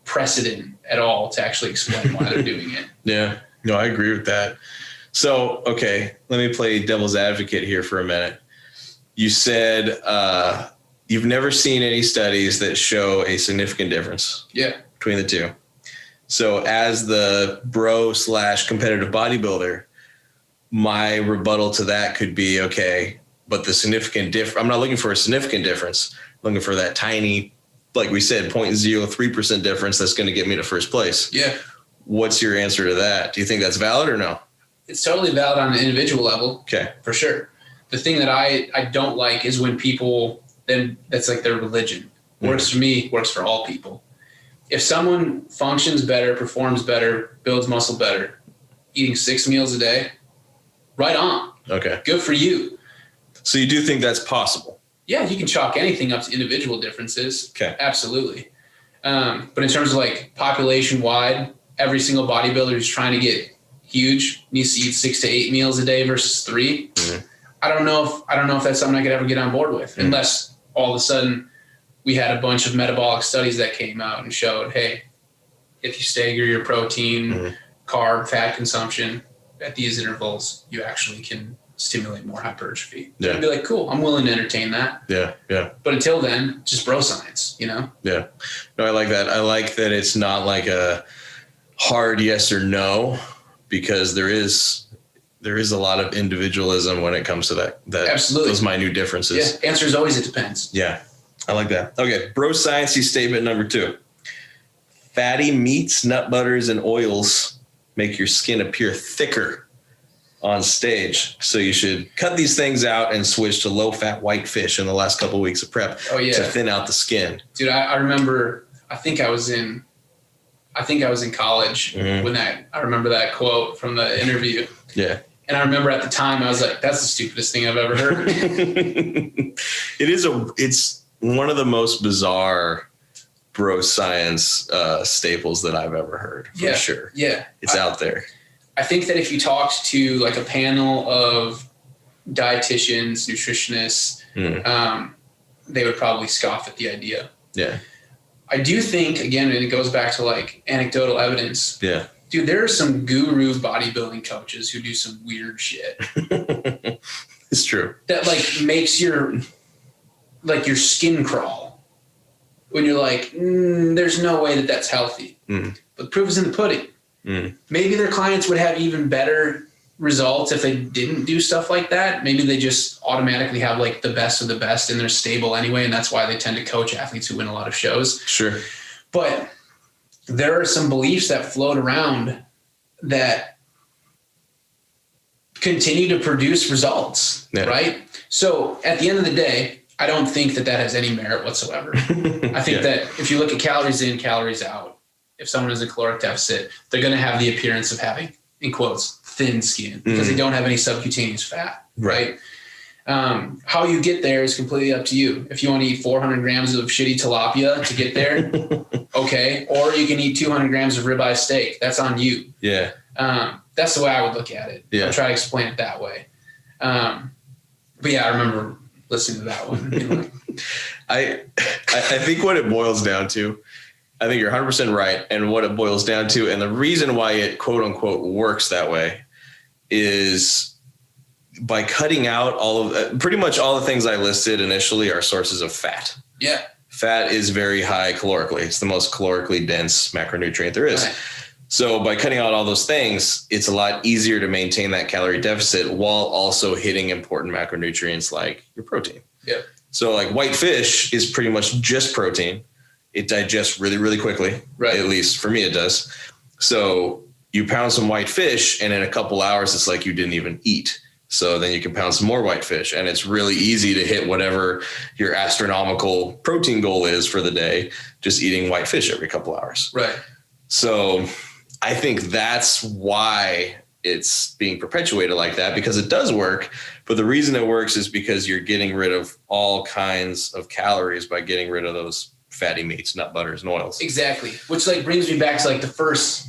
precedent at all to actually explain why they're doing it. Yeah, no, I agree with that. So, okay, let me play devil's advocate here for a minute. You said you've never seen any studies that show a significant difference between the two. So as the bro/competitive bodybuilder, my rebuttal to that could be, okay, but the significant I'm not looking for a significant difference. I'm looking for that tiny, like we said, 0.03% difference that's going to get me to first place. Yeah. What's your answer to that? Do you think that's valid or no? It's totally valid on an individual level. Okay. For sure. The thing that I don't like is when people, then that's like their religion. Works for me, works for all people. If someone functions better, performs better, builds muscle better, eating 6 meals a day, right on. Okay. Good for you. So you do think that's possible? Yeah, you can chalk anything up to individual differences. Okay. Absolutely. But in terms of like population wide, every single bodybuilder who's trying to get huge needs to eat 6 to 8 meals a day versus 3. I don't know if that's something I could ever get on board with, unless all of a sudden we had a bunch of metabolic studies that came out and showed, hey, if you stagger your protein, carb, fat consumption at these intervals, you actually can stimulate more hypertrophy. Yeah. I'd be like, cool, I'm willing to entertain that. Yeah, yeah. But until then, just bro science, you know? Yeah. No, I like that. I like that it's not like a hard yes or no, because there is a lot of individualism when it comes to that absolutely, those minute differences. Yeah. Answer is always it depends. Yeah. I like that. Okay. Bro sciencey statement number 2. Fatty meats, nut butters, and oils make your skin appear thicker on stage. So you should cut these things out and switch to low-fat white fish in the last couple of weeks of prep to thin out the skin. Dude, I remember, I think I was in college when I remember that quote from the interview. Yeah. And I remember at the time I was like, that's the stupidest thing I've ever heard. It's one of the most bizarre bro science staples that I've ever heard, for sure. Yeah. It's out there. I think that if you talked to like a panel of dietitians, nutritionists, they would probably scoff at the idea. Yeah. I do think, again, and it goes back to like anecdotal evidence. Yeah. Dude, there are some guru bodybuilding coaches who do some weird shit. It's true. That like makes your skin crawl when you're like, there's no way that that's healthy. But the proof is in the pudding. Maybe their clients would have even better results if they didn't do stuff like that. Maybe they just automatically have like the best of the best and they're stable anyway. And that's why they tend to coach athletes who win a lot of shows. Sure. But there are some beliefs that float around that continue to produce results, right? So at the end of the day, I don't think that has any merit whatsoever. I think that if you look at calories in, calories out, if someone is in caloric deficit, they're going to have the appearance of having, in quotes, thin skin because they don't have any subcutaneous fat, right? How you get there is completely up to you. If you want to eat 400 grams of shitty tilapia to get there, okay. Or you can eat 200 grams of ribeye steak. That's on you. Yeah. That's the way I would look at it. Yeah. I'll try to explain it that way. But yeah, I remember listening to that one. You know, I think what it boils down to, I think you're 100% right. And what it boils down to, and the reason why it quote unquote works that way, is by cutting out all of pretty much all the things I listed initially are sources of fat. Yeah. Fat is very high calorically. It's the most calorically dense macronutrient there is. Right. So by cutting out all those things, it's a lot easier to maintain that calorie deficit while also hitting important macronutrients like your protein. Yeah. So like white fish is pretty much just protein. It digests really, really quickly. Right. At least for me, it does. So you pound some white fish and in a couple hours, it's like you didn't even eat. So then you can pound some more white fish, and it's really easy to hit whatever your astronomical protein goal is for the day, just eating white fish every couple hours. Right. So I think that's why it's being perpetuated like that, because it does work. But the reason it works is because you're getting rid of all kinds of calories by getting rid of those fatty meats, nut butters, and oils. Exactly. Which like brings me back to like the first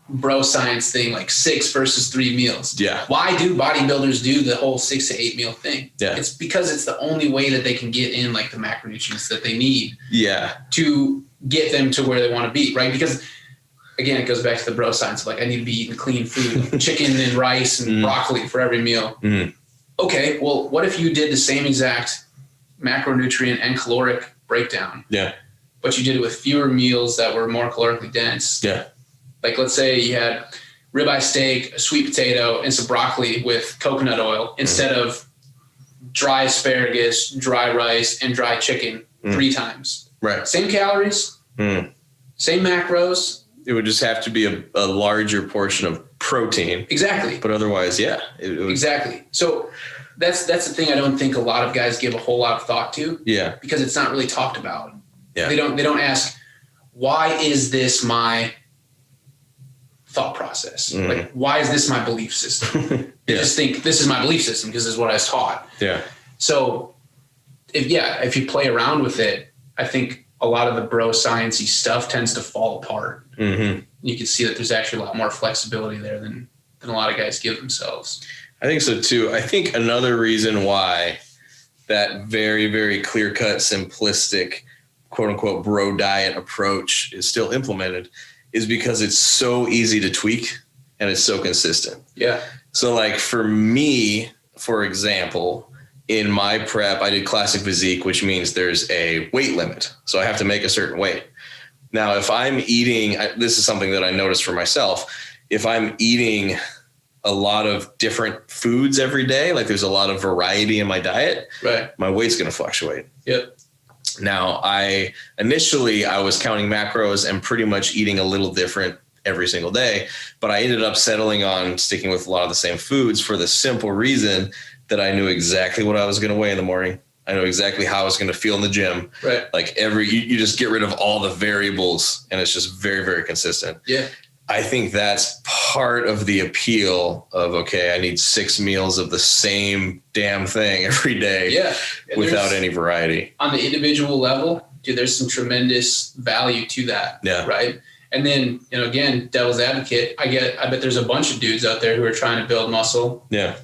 bro science thing, like 6 versus 3 meals. Yeah. Why do bodybuilders do the whole 6 to 8 meal thing? Yeah. It's because it's the only way that they can get in like the macronutrients that they need. Yeah. To get them to where they want to be, right? Because again, it goes back to the bro science of like, I need to be eating clean food, chicken and rice and broccoli for every meal. Okay. Well, what if you did the same exact macronutrient and caloric breakdown? Yeah. But you did it with fewer meals that were more calorically dense. Yeah. Like let's say you had ribeye steak, a sweet potato, and some broccoli with coconut oil instead of dry asparagus, dry rice, and dry chicken 3 times. Right. Same calories, same macros. It would just have to be a larger portion of protein. Exactly. But otherwise, yeah. It would... Exactly. So that's the thing I don't think a lot of guys give a whole lot of thought to. Yeah. Because it's not really talked about. Yeah. They don't ask, why is this my thought process? Like, why is this my belief system? They just think this is my belief system because this is what I was taught. Yeah. So if you play around with it, I think a lot of the bro sciencey stuff tends to fall apart. You can see that there's actually a lot more flexibility there than a lot of guys give themselves. I think so too. I think another reason why that very, very clear-cut, simplistic, quote-unquote bro diet approach is still implemented is because it's so easy to tweak and it's so consistent. Yeah. So like for me, for example, in my prep, I did classic physique, which means there's a weight limit. So I have to make a certain weight. Now, if I'm eating, this is something that I noticed for myself. If I'm eating a lot of different foods every day, like there's a lot of variety in my diet, right, my weight's going to fluctuate. Yep. Now, initially I was counting macros and pretty much eating a little different every single day, but I ended up settling on sticking with a lot of the same foods for the simple reason that I knew exactly what I was going to weigh in the morning. I know exactly how I was going to feel in the gym. Right. Like you just get rid of all the variables and it's just very, very consistent. Yeah. I think that's part of the appeal of, okay, I need 6 meals of the same damn thing every day. Yeah. Without any variety. On the individual level, dude, there's some tremendous value to that. Yeah. Right. And then, again, devil's advocate, I bet there's a bunch of dudes out there who are trying to build muscle. Yeah.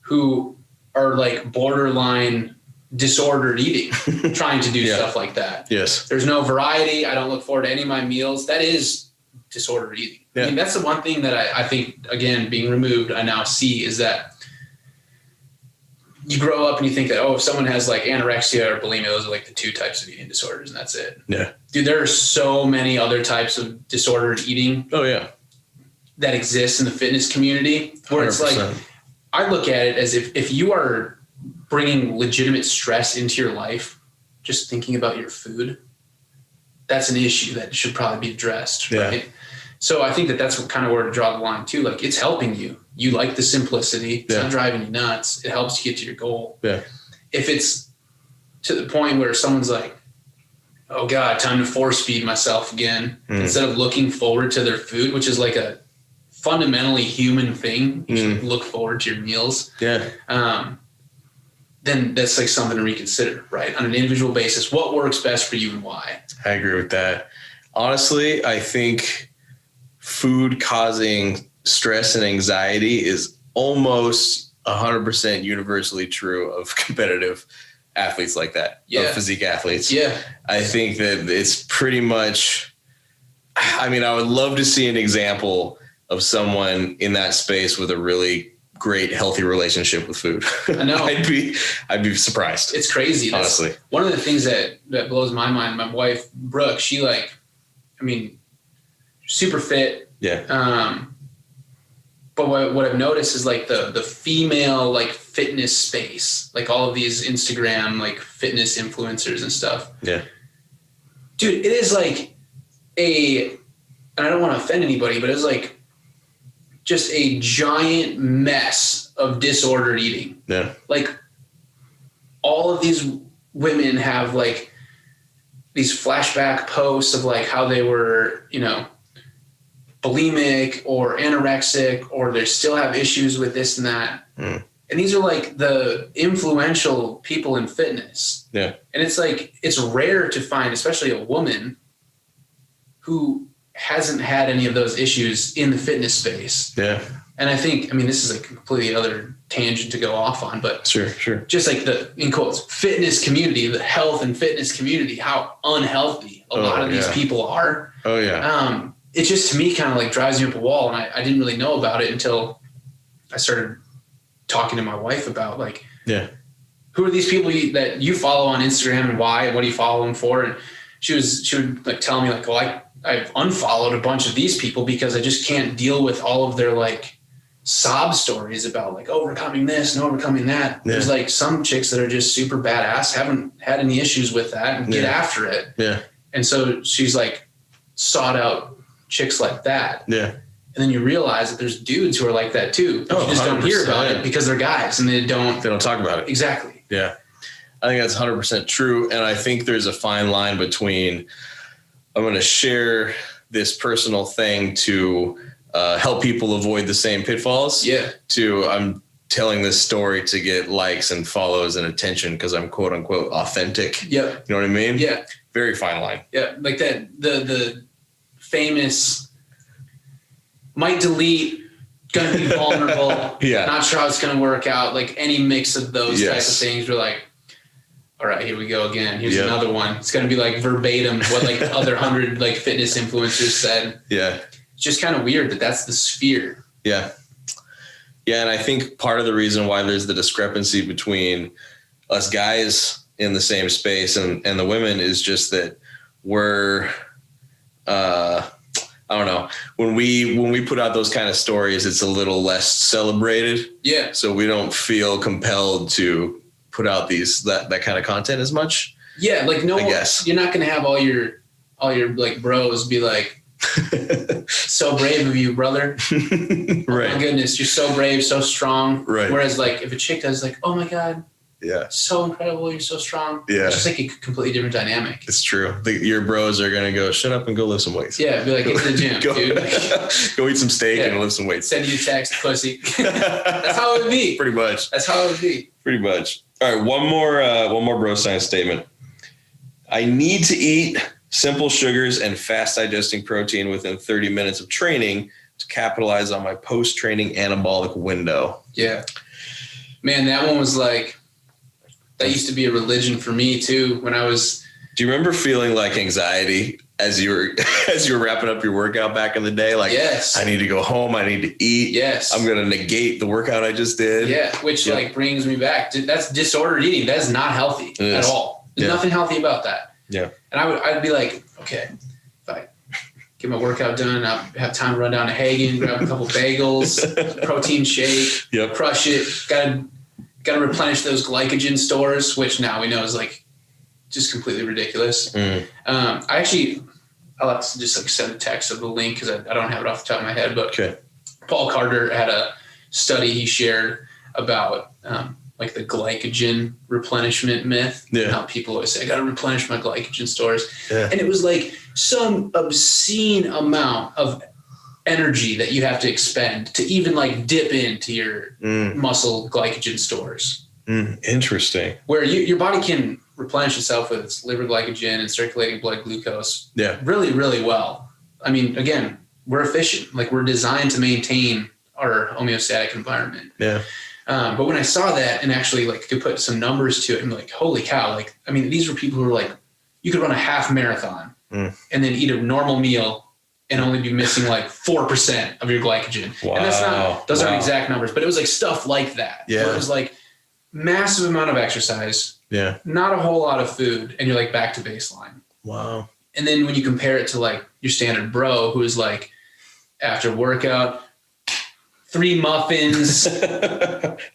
Who are like borderline disordered eating, trying to do stuff like that. Yes. There's no variety. I don't look forward to any of my meals. That is disordered eating. Yeah. I mean, that's the one thing that I think, again, being removed, I now see is that you grow up and you think that, if someone has like anorexia or bulimia, those are like the 2 types of eating disorders and that's it. Yeah. Dude, there are so many other types of disordered eating. Oh yeah. That exist in the fitness community where 100%. It's like, I look at it as if you are bringing legitimate stress into your life, just thinking about your food, that's an issue that should probably be addressed. Yeah. Right. So I think that's kind of where to draw the line too. Like it's helping you. You like the simplicity. It's not driving you nuts. It helps you get to your goal. Yeah. If it's to the point where someone's like, oh God, time to force feed myself again, instead of looking forward to their food, which is like a fundamentally human thing. You should look forward to your meals. Yeah. Then that's like something to reconsider, right? On an individual basis, what works best for you and why? I agree with that. Honestly, I think food causing stress and anxiety is almost 100% universally true of competitive athletes like that, of physique athletes. Yeah. I think that it's pretty much, I mean, I would love to see an example of someone in that space with a really great, healthy relationship with food. I know. I'd be surprised. It's crazy. Honestly. One of the things that blows my mind, my wife, Brooke, she super fit. Yeah. But what I've noticed is like the female like fitness space, like all of these Instagram like fitness influencers and stuff. Yeah. Dude, it is like and I don't want to offend anybody, but it's like just a giant mess of disordered eating. Yeah. Like all of these women have like these flashback posts of like how they were, bulimic or anorexic, or they still have issues with this and that. And these are like the influential people in fitness. Yeah. And it's like, it's rare to find, especially a woman who hasn't had any of those issues in the fitness space. Yeah. And I think, this is a completely other tangent to go off on, but sure. Just like the, in quotes, fitness community, the health and fitness community, how unhealthy a lot of these people are. Oh yeah. It just, to me, kind of like drives me up a wall. And I didn't really know about it until I started talking to my wife about like, who are these people that you follow on Instagram and why? What do you follow them for? And she would like tell me like, well, I've unfollowed a bunch of these people because I just can't deal with all of their like sob stories about like overcoming this and overcoming that. Yeah. There's like some chicks that are just super badass, haven't had any issues with that and get after it. Yeah. And so she's like sought out chicks like that. Yeah. And then you realize that there's dudes who are like that too. But you just don't hear about it because they're guys and they don't talk about it. Exactly. Yeah. I think that's 100% true. And I think there's a fine line between, I'm going to share this personal thing to help people avoid the same pitfalls. Yeah. To I'm telling this story to get likes and follows and attention because I'm quote unquote authentic. Yeah. You know what I mean? Yeah. Very fine line. Yeah. Like that, the famous might delete, gonna be vulnerable. Not sure how it's gonna work out. Like any mix of those types of things. We're like, all right, here we go again. Here's another one. It's going to be like verbatim what like the other 100 like fitness influencers said. Yeah. It's just kind of weird that that's the sphere. Yeah. Yeah. And I think part of the reason why there's the discrepancy between us guys in the same space and the women is just that we're, I don't know, when we put out those kind of stories, it's a little less celebrated. Yeah. So we don't feel compelled to put out that kind of content as much. Yeah, like I guess you're not gonna have all your like bros be like, so brave of you, brother. Right. Oh my goodness, you're so brave, so strong. Right. Whereas like if a chick does like, oh my God, yeah, so incredible, you're so strong. Yeah. It's just like a completely different dynamic. It's true. Your bros are gonna go, shut up and go lift some weights. Yeah, be like, get to the gym, dude. Go eat some steak and lift some weights. Send you a text, pussy. That's how it would be. Pretty much. That's how it would be. Pretty much. All right, one more bro science statement. I need to eat simple sugars and fast digesting protein within 30 minutes of training to capitalize on my post-training anabolic window. Yeah. Man, that one was like, that used to be a religion for me too when I was. Do you remember feeling like anxiety as you were wrapping up your workout back in the day? Like, yes, I need to go home. I need to eat. Yes. I'm going to negate the workout I just did. Yeah. Which like brings me back to, that's disordered eating. That is not healthy at all. There's nothing healthy about that. Yeah. And I'd be like, okay, if I get my workout done, I'll have time to run down to Hagen, grab a couple bagels, protein shake, crush it. Got to replenish those glycogen stores, which now we know is like just completely ridiculous. I'll have to just like send a text of the link because I don't have it off the top of my head, but Paul Carter had a study he shared about like the glycogen replenishment myth. How people always say, I got to replenish my glycogen stores. And it was like some obscene amount of energy that you have to expend to even like dip into your muscle glycogen stores. Interesting. Where your body can replenish itself with its liver glycogen and circulating blood glucose really, really well. I mean, again, we're efficient. Like we're designed to maintain our homeostatic environment. Yeah. But when I saw that and actually like could put some numbers to it, I'm like, holy cow. Like, I mean, these were people who were like, you could run a half marathon and then eat a normal meal and only be missing like 4% of your glycogen. Wow. And that's not, those aren't exact numbers, but it was like stuff like that. Yeah. Where it was like massive amount of exercise. Yeah. Not a whole lot of food. And you're like back to baseline. Wow. And then when you compare it to like your standard bro, who is like after workout, 3 muffins,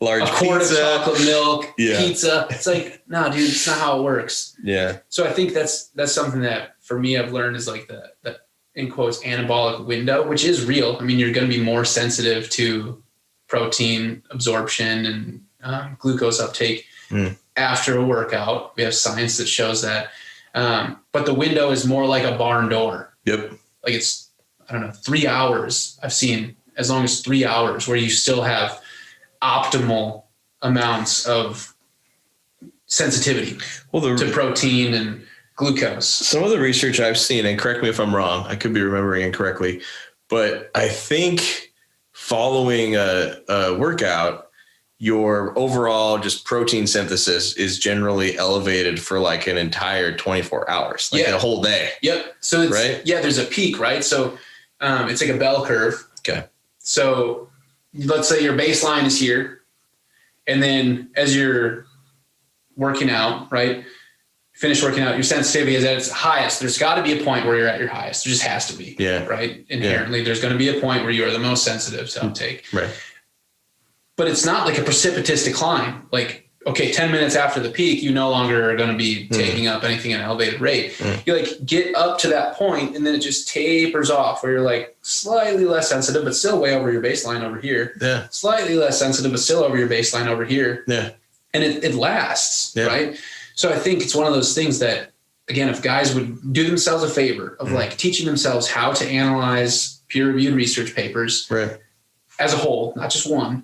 large a quart of chocolate milk, Yeah. pizza. It's like, no, dude, it's not how it works. Yeah. So I think that's something that for me, I've learned is like the in quotes anabolic window, which is real. I mean, you're going to be more sensitive to protein absorption and glucose uptake after a workout. We have science that shows that. But the window is more like a barn door. Yep. Like it's, I don't know, 3 hours. I've seen as long as 3 hours where you still have optimal amounts of sensitivity to protein and glucose. Some of the research I've seen, and correct me if I'm wrong, I could be remembering incorrectly, but I think following a workout, your overall just protein synthesis is generally elevated for like an entire 24 hours, like a whole day. Yep. So it's, right? Yeah, there's a peak, right? So it's like a bell curve. Okay. So let's say your baseline is here. And then as you're working out, right? Finish working out, your sensitivity is at its highest. There's got to be a point where you're at your highest. There just has to be. Yeah. Right. Inherently, there's going to be a point where you are the most sensitive to uptake. Right. But it's not like a precipitous decline. Like, okay, 10 minutes after the peak, you no longer are going to be taking up anything at an elevated rate. You like get up to that point and then it just tapers off where you're like slightly less sensitive, but still way over your baseline over here. Yeah. Slightly less sensitive, but still over your baseline over here. Yeah. And it lasts. Yeah. Right. So I think it's one of those things that, again, if guys would do themselves a favor of like teaching themselves how to analyze peer-reviewed research papers as a whole, not just one,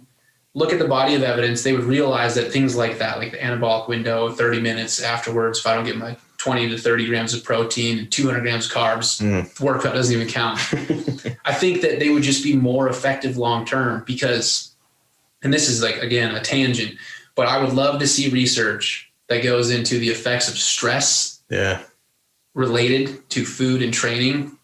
look at the body of evidence, they would realize that things like that, like the anabolic window, 30 minutes afterwards, if I don't get my 20 to 30 grams of protein and 200 grams of carbs, the workout doesn't even count. I think that they would just be more effective long-term because, and this is like, again, a tangent, but I would love to see research that goes into the effects of stress related to food and training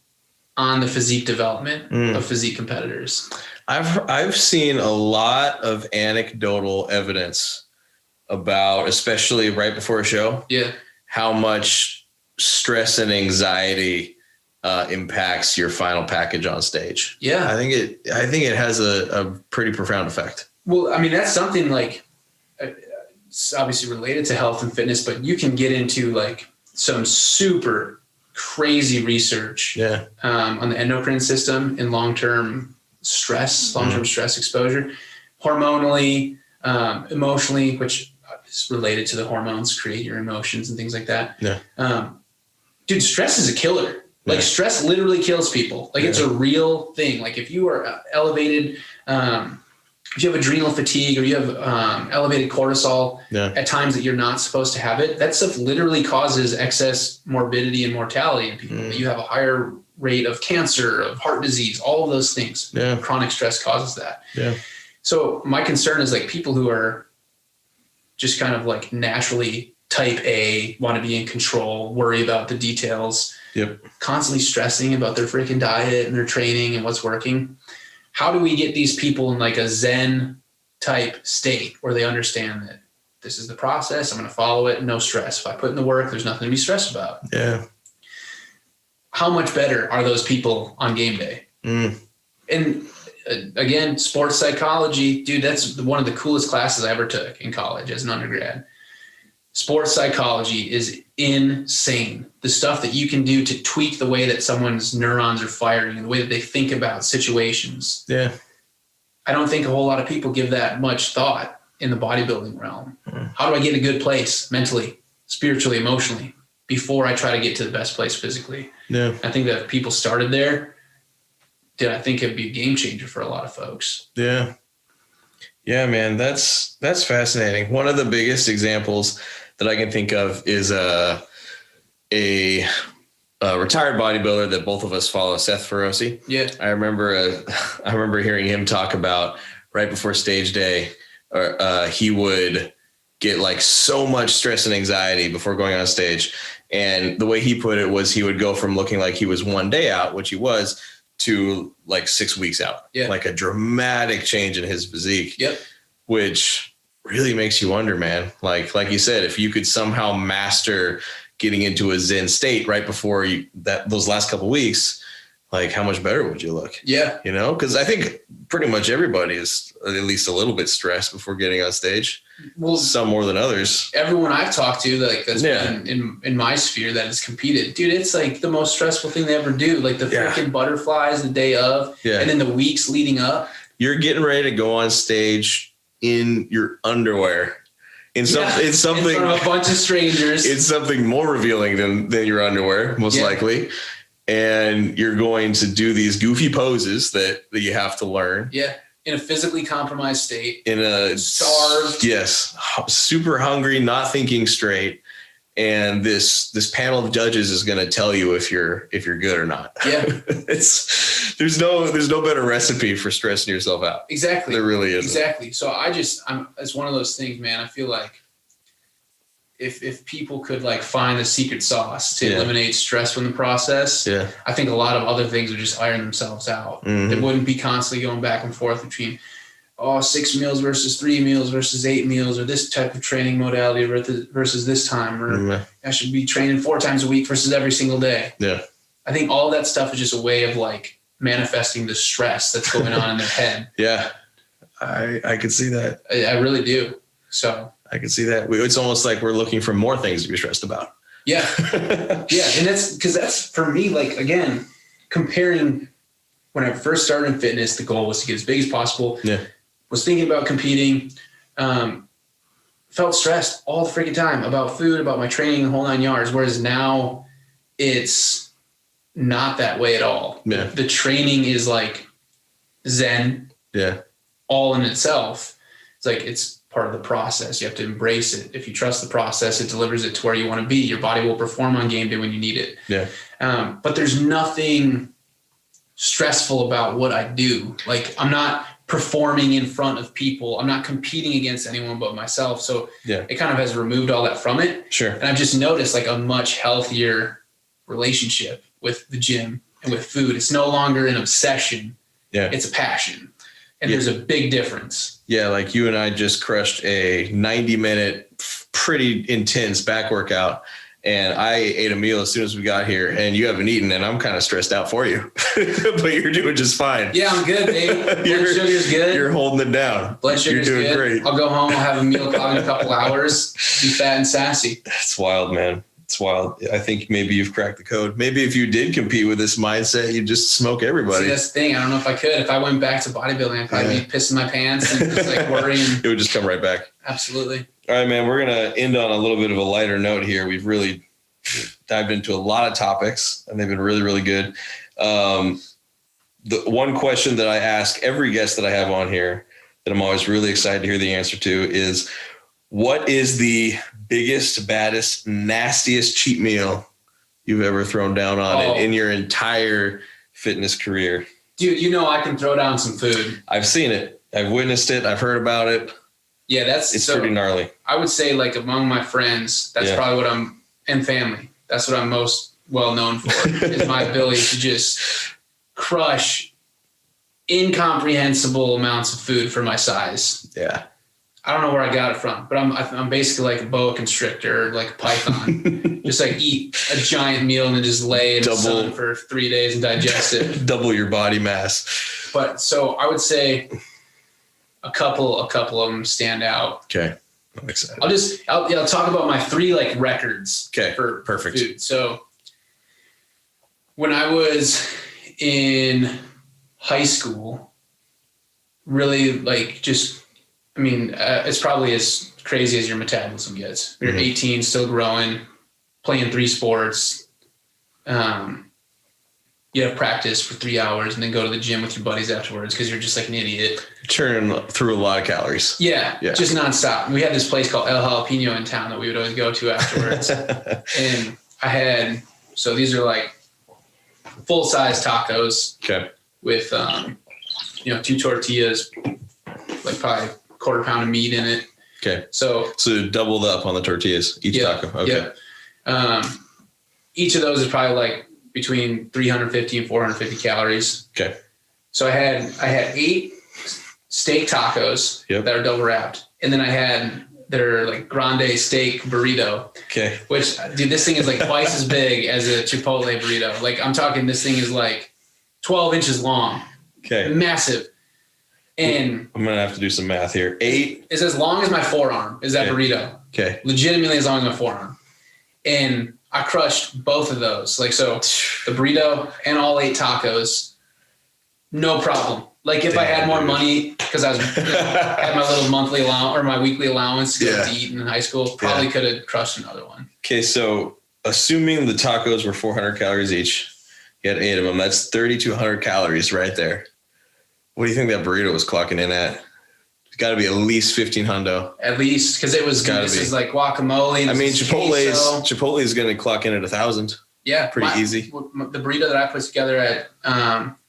on the physique development of physique competitors. I've seen a lot of anecdotal evidence about, especially right before a show, how much stress and anxiety impacts your final package on stage. Yeah. I think it has a pretty profound effect. Well, I mean, that's something like, it's obviously related to health and fitness, but you can get into like some super crazy research on the endocrine system and long-term stress exposure, hormonally, emotionally, which is related to the hormones create your emotions and things like that. Dude, stress is a killer. Like stress literally kills people. Like it's a real thing. Like if you are elevated, if you have adrenal fatigue or you have elevated cortisol at times that you're not supposed to have it, that stuff literally causes excess morbidity and mortality in people. You have a higher rate of cancer, of heart disease, all of those things. Chronic stress causes that. So my concern is like people who are just kind of like naturally type A, want to be in control, worry about the details, constantly stressing about their freaking diet and their training and what's working. How do we get these people in like a Zen type state where they understand that this is the process, I'm going to follow it, no stress. If I put in the work, there's nothing to be stressed about. How much better are those people on game day? And again, sports psychology, dude, that's one of the coolest classes I ever took in college as an undergrad. Sports psychology is insane. The stuff that you can do to tweak the way that someone's neurons are firing and the way that they think about situations. I don't think a whole lot of people give that much thought in the bodybuilding realm. How do I get in a good place mentally, spiritually, emotionally before I try to get to the best place physically? I think that if people started there, I think it'd be a game changer for a lot of folks. Yeah, man, that's fascinating. One of the biggest examples that I can think of is a retired bodybuilder that both of us follow, Seth Feroce. Yeah. I remember hearing him talk about right before stage day, he would get like so much stress and anxiety before going on stage. And the way he put it was he would go from looking like he was one day out, which he was, to like 6 weeks out. Yeah. Like a dramatic change in his physique. Yep. Which really makes you wonder, man. Like you said, if you could somehow master getting into a Zen state right before those last couple of weeks, like how much better would you look? Yeah. You know, because I think pretty much everybody is at least a little bit stressed before getting on stage. Well, some more than others. Everyone I've talked to, like that's been in my sphere that has competed, dude, it's like the most stressful thing they ever do. Like the freaking butterflies the day of, and then the weeks leading up. You're getting ready to go on stage in your underwear. It's something in front of a bunch of strangers. It's something more revealing than your underwear, most likely. And you're going to do these goofy poses that you have to learn. Yeah. In a physically compromised state. In a starved. Yes. Super hungry, not thinking straight. And this panel of judges is going to tell you if you're good or not. Yeah. There's no better recipe for stressing yourself out. Exactly. There really is. Exactly. So it's one of those things, man. I feel like if people could like find the secret sauce to eliminate stress from the process, I think a lot of other things would just iron themselves out. Mm-hmm. They wouldn't be constantly going back and forth between 6 meals versus 3 meals versus 8 meals, or this type of training modality versus this time, or I should be training 4 times a week versus every single day. Yeah. I think all that stuff is just a way of like manifesting the stress that's going on in their head. Yeah. I could see that. I really do. So I can see that. It's almost like we're looking for more things to be stressed about. Yeah. Yeah. And that's for me, like, again, comparing when I first started in fitness, the goal was to get as big as possible. Yeah. Was thinking about competing, felt stressed all the freaking time about food, about my training, the whole 9 yards. Whereas now it's not that way at all. Yeah. The training is like Zen. Yeah. All in itself. It's like, it's part of the process. You have to embrace it. If you trust the process, it delivers it to where you want to be. Your body will perform on game day when you need it. Yeah. But there's nothing stressful about what I do. Like, I'm not performing in front of people. I'm not competing against anyone but myself. So it kind of has removed all that from it. Sure. And I've just noticed like a much healthier relationship with the gym and with food. It's no longer an obsession. Yeah. It's a passion. And there's a big difference. Yeah. Like you and I just crushed a 90-minute, pretty intense back workout. And I ate a meal as soon as we got here, and you haven't eaten, and I'm kind of stressed out for you, but you're doing just fine. Yeah, I'm good, babe. Blood sugar's good. You're holding it down. Blood sugar's good. You're doing great. I'll go home. I'll have a meal in a couple hours. Be fat and sassy. That's wild, man. It's wild. I think maybe you've cracked the code. Maybe if you did compete with this mindset, you'd just smoke everybody. See, that's the thing. I don't know if I could. If I went back to bodybuilding, I'd probably be pissing my pants and just like worrying. It would just come right back. Absolutely. All right, man. We're going to end on a little bit of a lighter note here. We've really dived into a lot of topics, and they've been really, really good. The one question that I ask every guest that I have on here that I'm always really excited to hear the answer to is, what is the biggest, baddest, nastiest cheat meal you've ever thrown down on it in your entire fitness career? Dude, you know I can throw down some food. I've seen it. I've witnessed it. I've heard about it. Yeah, it's pretty gnarly. I would say, like, among my friends, that's probably what and family. That's what I'm most well known for, is my ability to just crush incomprehensible amounts of food for my size. Yeah. I don't know where I got it from, but I'm basically like a boa constrictor, like a python. Just like eat a giant meal and then just lay in the sun for 3 days and digest it. Double your body mass. But so I would say a couple of them stand out. Okay. I'm excited. I'll talk about my 3 like records. Okay. For perfect food. So when I was in high school, really like it's probably as crazy as your metabolism gets. You're 18, still growing, playing 3 sports. You have practice for 3 hours and then go to the gym with your buddies afterwards because you're just like an idiot. Churning through a lot of calories. Yeah, just nonstop. We had this place called El Jalapeno in town that we would always go to afterwards. And I had So these are like full-size tacos. Okay. With, 2 tortillas, like probably a quarter pound of meat in it. Okay. So doubled up on the tortillas, each taco. Okay. Yeah. Each of those is probably like between 350 and 450 calories. Okay. So I had 8 steak tacos that are double wrapped. And then I had their like grande steak burrito. Okay. Which, dude, this thing is like twice as big as a Chipotle burrito. Like I'm talking, this thing is like 12 inches long. Okay. Massive. And I'm going to have to do some math here. 8 is as long as my forearm is that burrito. Okay. Legitimately as long as my forearm. And I crushed both of those. Like, so the burrito and all 8 tacos, no problem. Like if I had more money, because I was had my little monthly allowance or my weekly allowance to go to eat in high school, probably could have crushed another one. Okay. So assuming the tacos were 400 calories each, you had 8 of them. That's 3,200 calories right there. What do you think that burrito was clocking in at? It's got to be at least 1,500. At least, because it was. This is like guacamole. I mean, Chipotle is going to clock in at 1,000. Yeah, pretty easy. The burrito that I put together at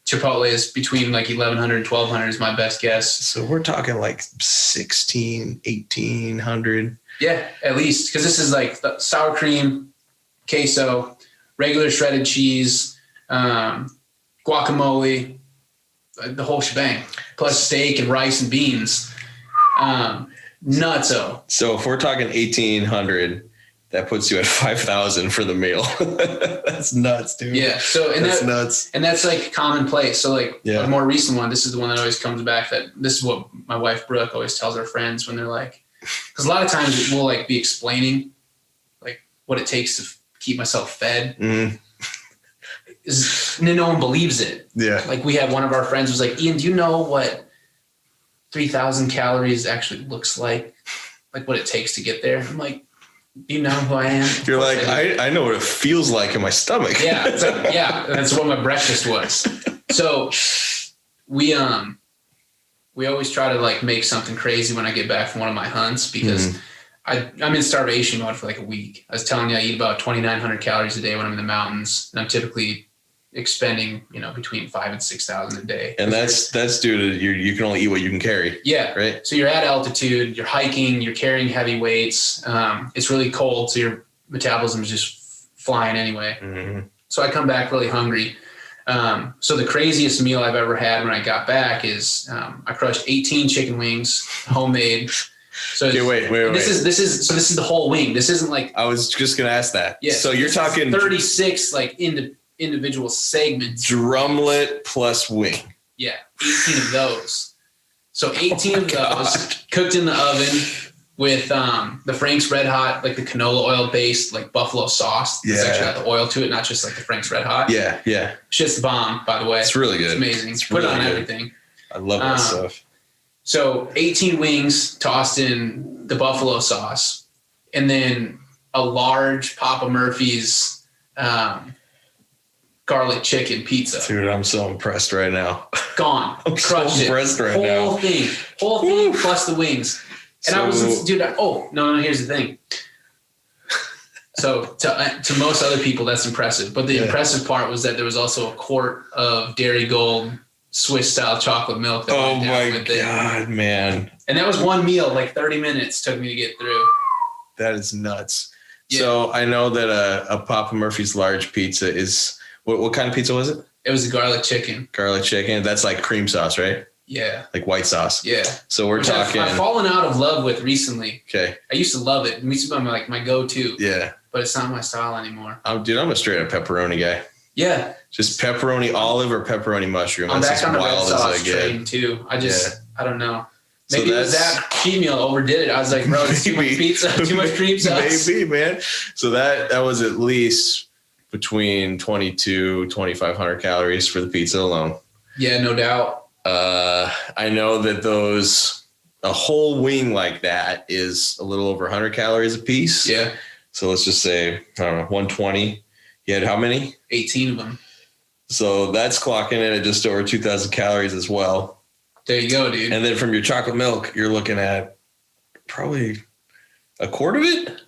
Chipotle is between like 1,100 and 1,200 is my best guess. So we're talking like 1,600, 1,800. Yeah, at least, because this is like the sour cream, queso, regular shredded cheese. Guacamole, the whole shebang, plus steak and rice and beans. Nutso. So if we're talking 1,800, that puts you at 5,000 for the meal. That's nuts, dude. Yeah. So that's nuts. And that's like commonplace. So like a more recent one, this is the one that always comes back. That this is what my wife Brooke always tells her friends when they're like, because a lot of times we'll like be explaining like what it takes to keep myself fed. Mm-hmm. No one believes it. Yeah. Like we had one of our friends was like, Ian, do you know what 3,000 calories actually looks like? Like what it takes to get there? I'm like, do you know who I am? You're like, I know what it feels like in my stomach. Yeah. It's like, yeah. That's what my breakfast was. So we always try to like make something crazy when I get back from one of my hunts because I'm in starvation mode for like a week. I was telling you, I eat about 2,900 calories a day when I'm in the mountains, and I'm typically expending, between 5,000 and 6,000 a day. And that's due to you can only eat what you can carry. Yeah. Right. So you're at altitude, you're hiking, you're carrying heavy weights. It's really cold. So your metabolism is just flying anyway. Mm-hmm. So I come back really hungry. So the craziest meal I've ever had when I got back is, I crushed 18 chicken wings, homemade. So wait. This is the whole wing. This isn't like, I was just going to ask that. Yeah. So you're talking 36, like individual segments. Drumlet plus wing. Yeah. 18 of those. So 18 of those cooked in the oven with the Frank's Red Hot, like the canola oil based, like buffalo sauce. Yeah. It's actually got the oil to it, not just like the Frank's Red Hot. Yeah. Yeah. Shit's the bomb, by the way. It's really good. It's amazing. It's Put really it on good. everything. I love that stuff. So 18 wings tossed in the buffalo sauce, and then a large Papa Murphy's garlic chicken pizza. Dude, I'm so impressed right now. Gone. I'm so impressed right now. Whole thing plus the wings. And I was, dude, here's the thing. So to most other people, that's impressive. But the impressive part was that there was also a quart of Dairy Gold Swiss style chocolate milk. That oh my God, man. And that was one meal, like 30 minutes took me to get through. That is nuts. Yeah. So I know that a Papa Murphy's large pizza is, what kind of pizza was it? It was a garlic chicken. Garlic chicken. That's like cream sauce, right? Yeah. Like white sauce. Yeah. So we're talking. I've fallen out of love with recently. Okay. I used to love it. It used to be my go-to. Yeah. But it's not my style anymore. Dude, I'm a straight up pepperoni guy. Yeah. Just pepperoni olive or pepperoni mushroom. I'm back on the red sauce train too. I don't know. Maybe it was that cheat meal overdid it. I was like, bro, it's too much pizza, too much cream sauce. Maybe, man. So that was at least between 2,500 calories for the pizza alone. Yeah, no doubt. I know that a whole wing like that is a little over 100 calories a piece. Yeah. So let's just say, I don't know, 120. You had how many? 18 of them. So that's clocking in at just over 2,000 calories as well. There you go, dude. And then from your chocolate milk, you're looking at probably a quart of it.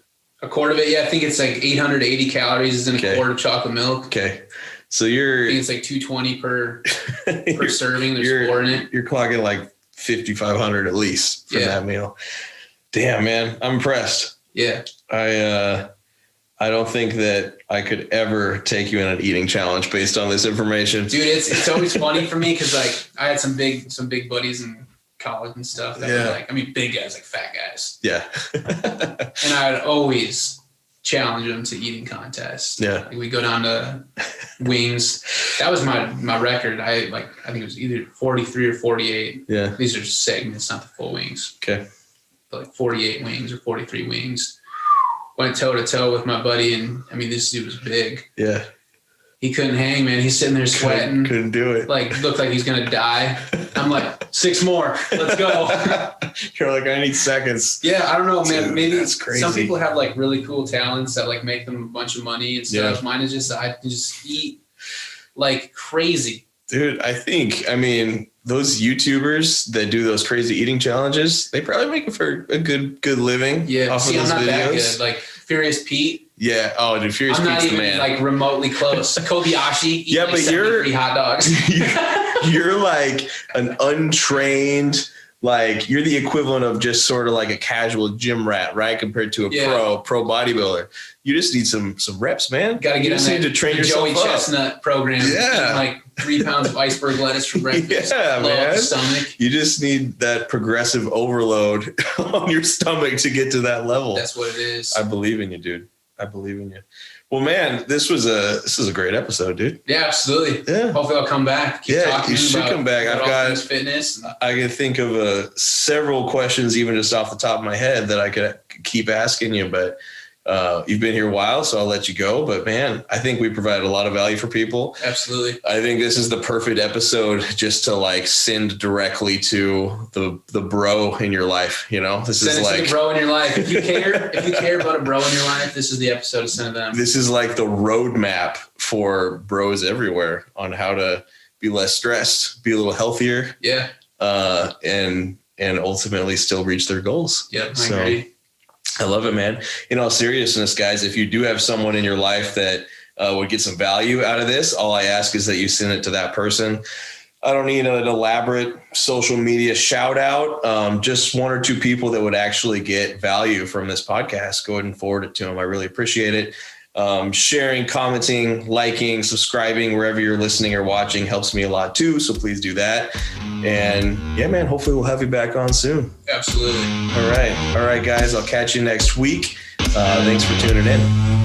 A quart of it, yeah. I think it's like 880 calories is in a quart of chocolate milk. Okay. So I think it's like 220 per serving. There's 4 in it. You're clocking like 5,500 at least for that meal. Damn, man. I'm impressed. Yeah. I don't think that I could ever take you in an eating challenge based on this information. Dude, it's always funny for me because like I had some big buddies in college and stuff that were like, I mean, big guys, like fat guys. Yeah. And I would always challenge them to eating contests. Yeah. Like we go down to wings. That was my record. I think it was either 43 or 48. Yeah. These are segments, not the full wings. Okay. But like 48 wings or 43 wings. Went toe to toe with my buddy, and I mean, this dude was big. Yeah. He couldn't hang, man. He's sitting there sweating. Couldn't do it. Like, looked like he's gonna die. I'm like, 6 more. Let's go. You're like, I need seconds. Yeah, I don't know, man. Dude, maybe that's crazy. Some people have like really cool talents that like make them a bunch of money and stuff. Yeah. Mine is just I can just eat like crazy. Dude, I mean, those YouTubers that do those crazy eating challenges, they probably make it for a good living. Yeah, off see, of those I'm not videos. that good. Like Furious Pete. Yeah. Oh, dude, Furious I'm not Pete's the even man. like remotely close. Kobayashi. Eat Yeah, like but 73 hot dogs. you're like an untrained, like you're the equivalent of just sort of like a casual gym rat, right? Compared to a pro bodybuilder. You just need some reps, man. Got to get you just need to train yourself Joey up. Chestnut program. Yeah. Eat like 3 pounds of iceberg lettuce for breakfast. Yeah, blow up man. the stomach. You just need that progressive overload on your stomach to get to that level. That's what it is. I believe in you, dude. I believe in you. Well, man, this is a great episode, dude. Yeah, absolutely. Yeah. Hopefully I'll come back. Keep talking you should come back. I've got fitness. I can think of several questions, even just off the top of my head, that I could keep asking you. But you've been here a while, so I'll let you go. But man, I think we provided a lot of value for people. Absolutely. I think this is the perfect episode just to like send directly to the bro in your life. You know, this send is it like to the bro in your life. If you care about a bro in your life, this is the episode to send to them. This is like the roadmap for bros everywhere on how to be less stressed, be a little healthier. Yeah. And ultimately still reach their goals. Yep. I agree. I love it, man. In all seriousness, guys, if you do have someone in your life that would get some value out of this, all I ask is that you send it to that person. I don't need an elaborate social media shout out. Just 1 or 2 people that would actually get value from this podcast. Go ahead and forward it to them. I really appreciate it. Sharing, commenting, liking, subscribing, wherever you're listening or watching helps me a lot too. So please do that. And yeah, man, hopefully we'll have you back on soon. Absolutely. All right, guys, I'll catch you next week. Thanks for tuning in.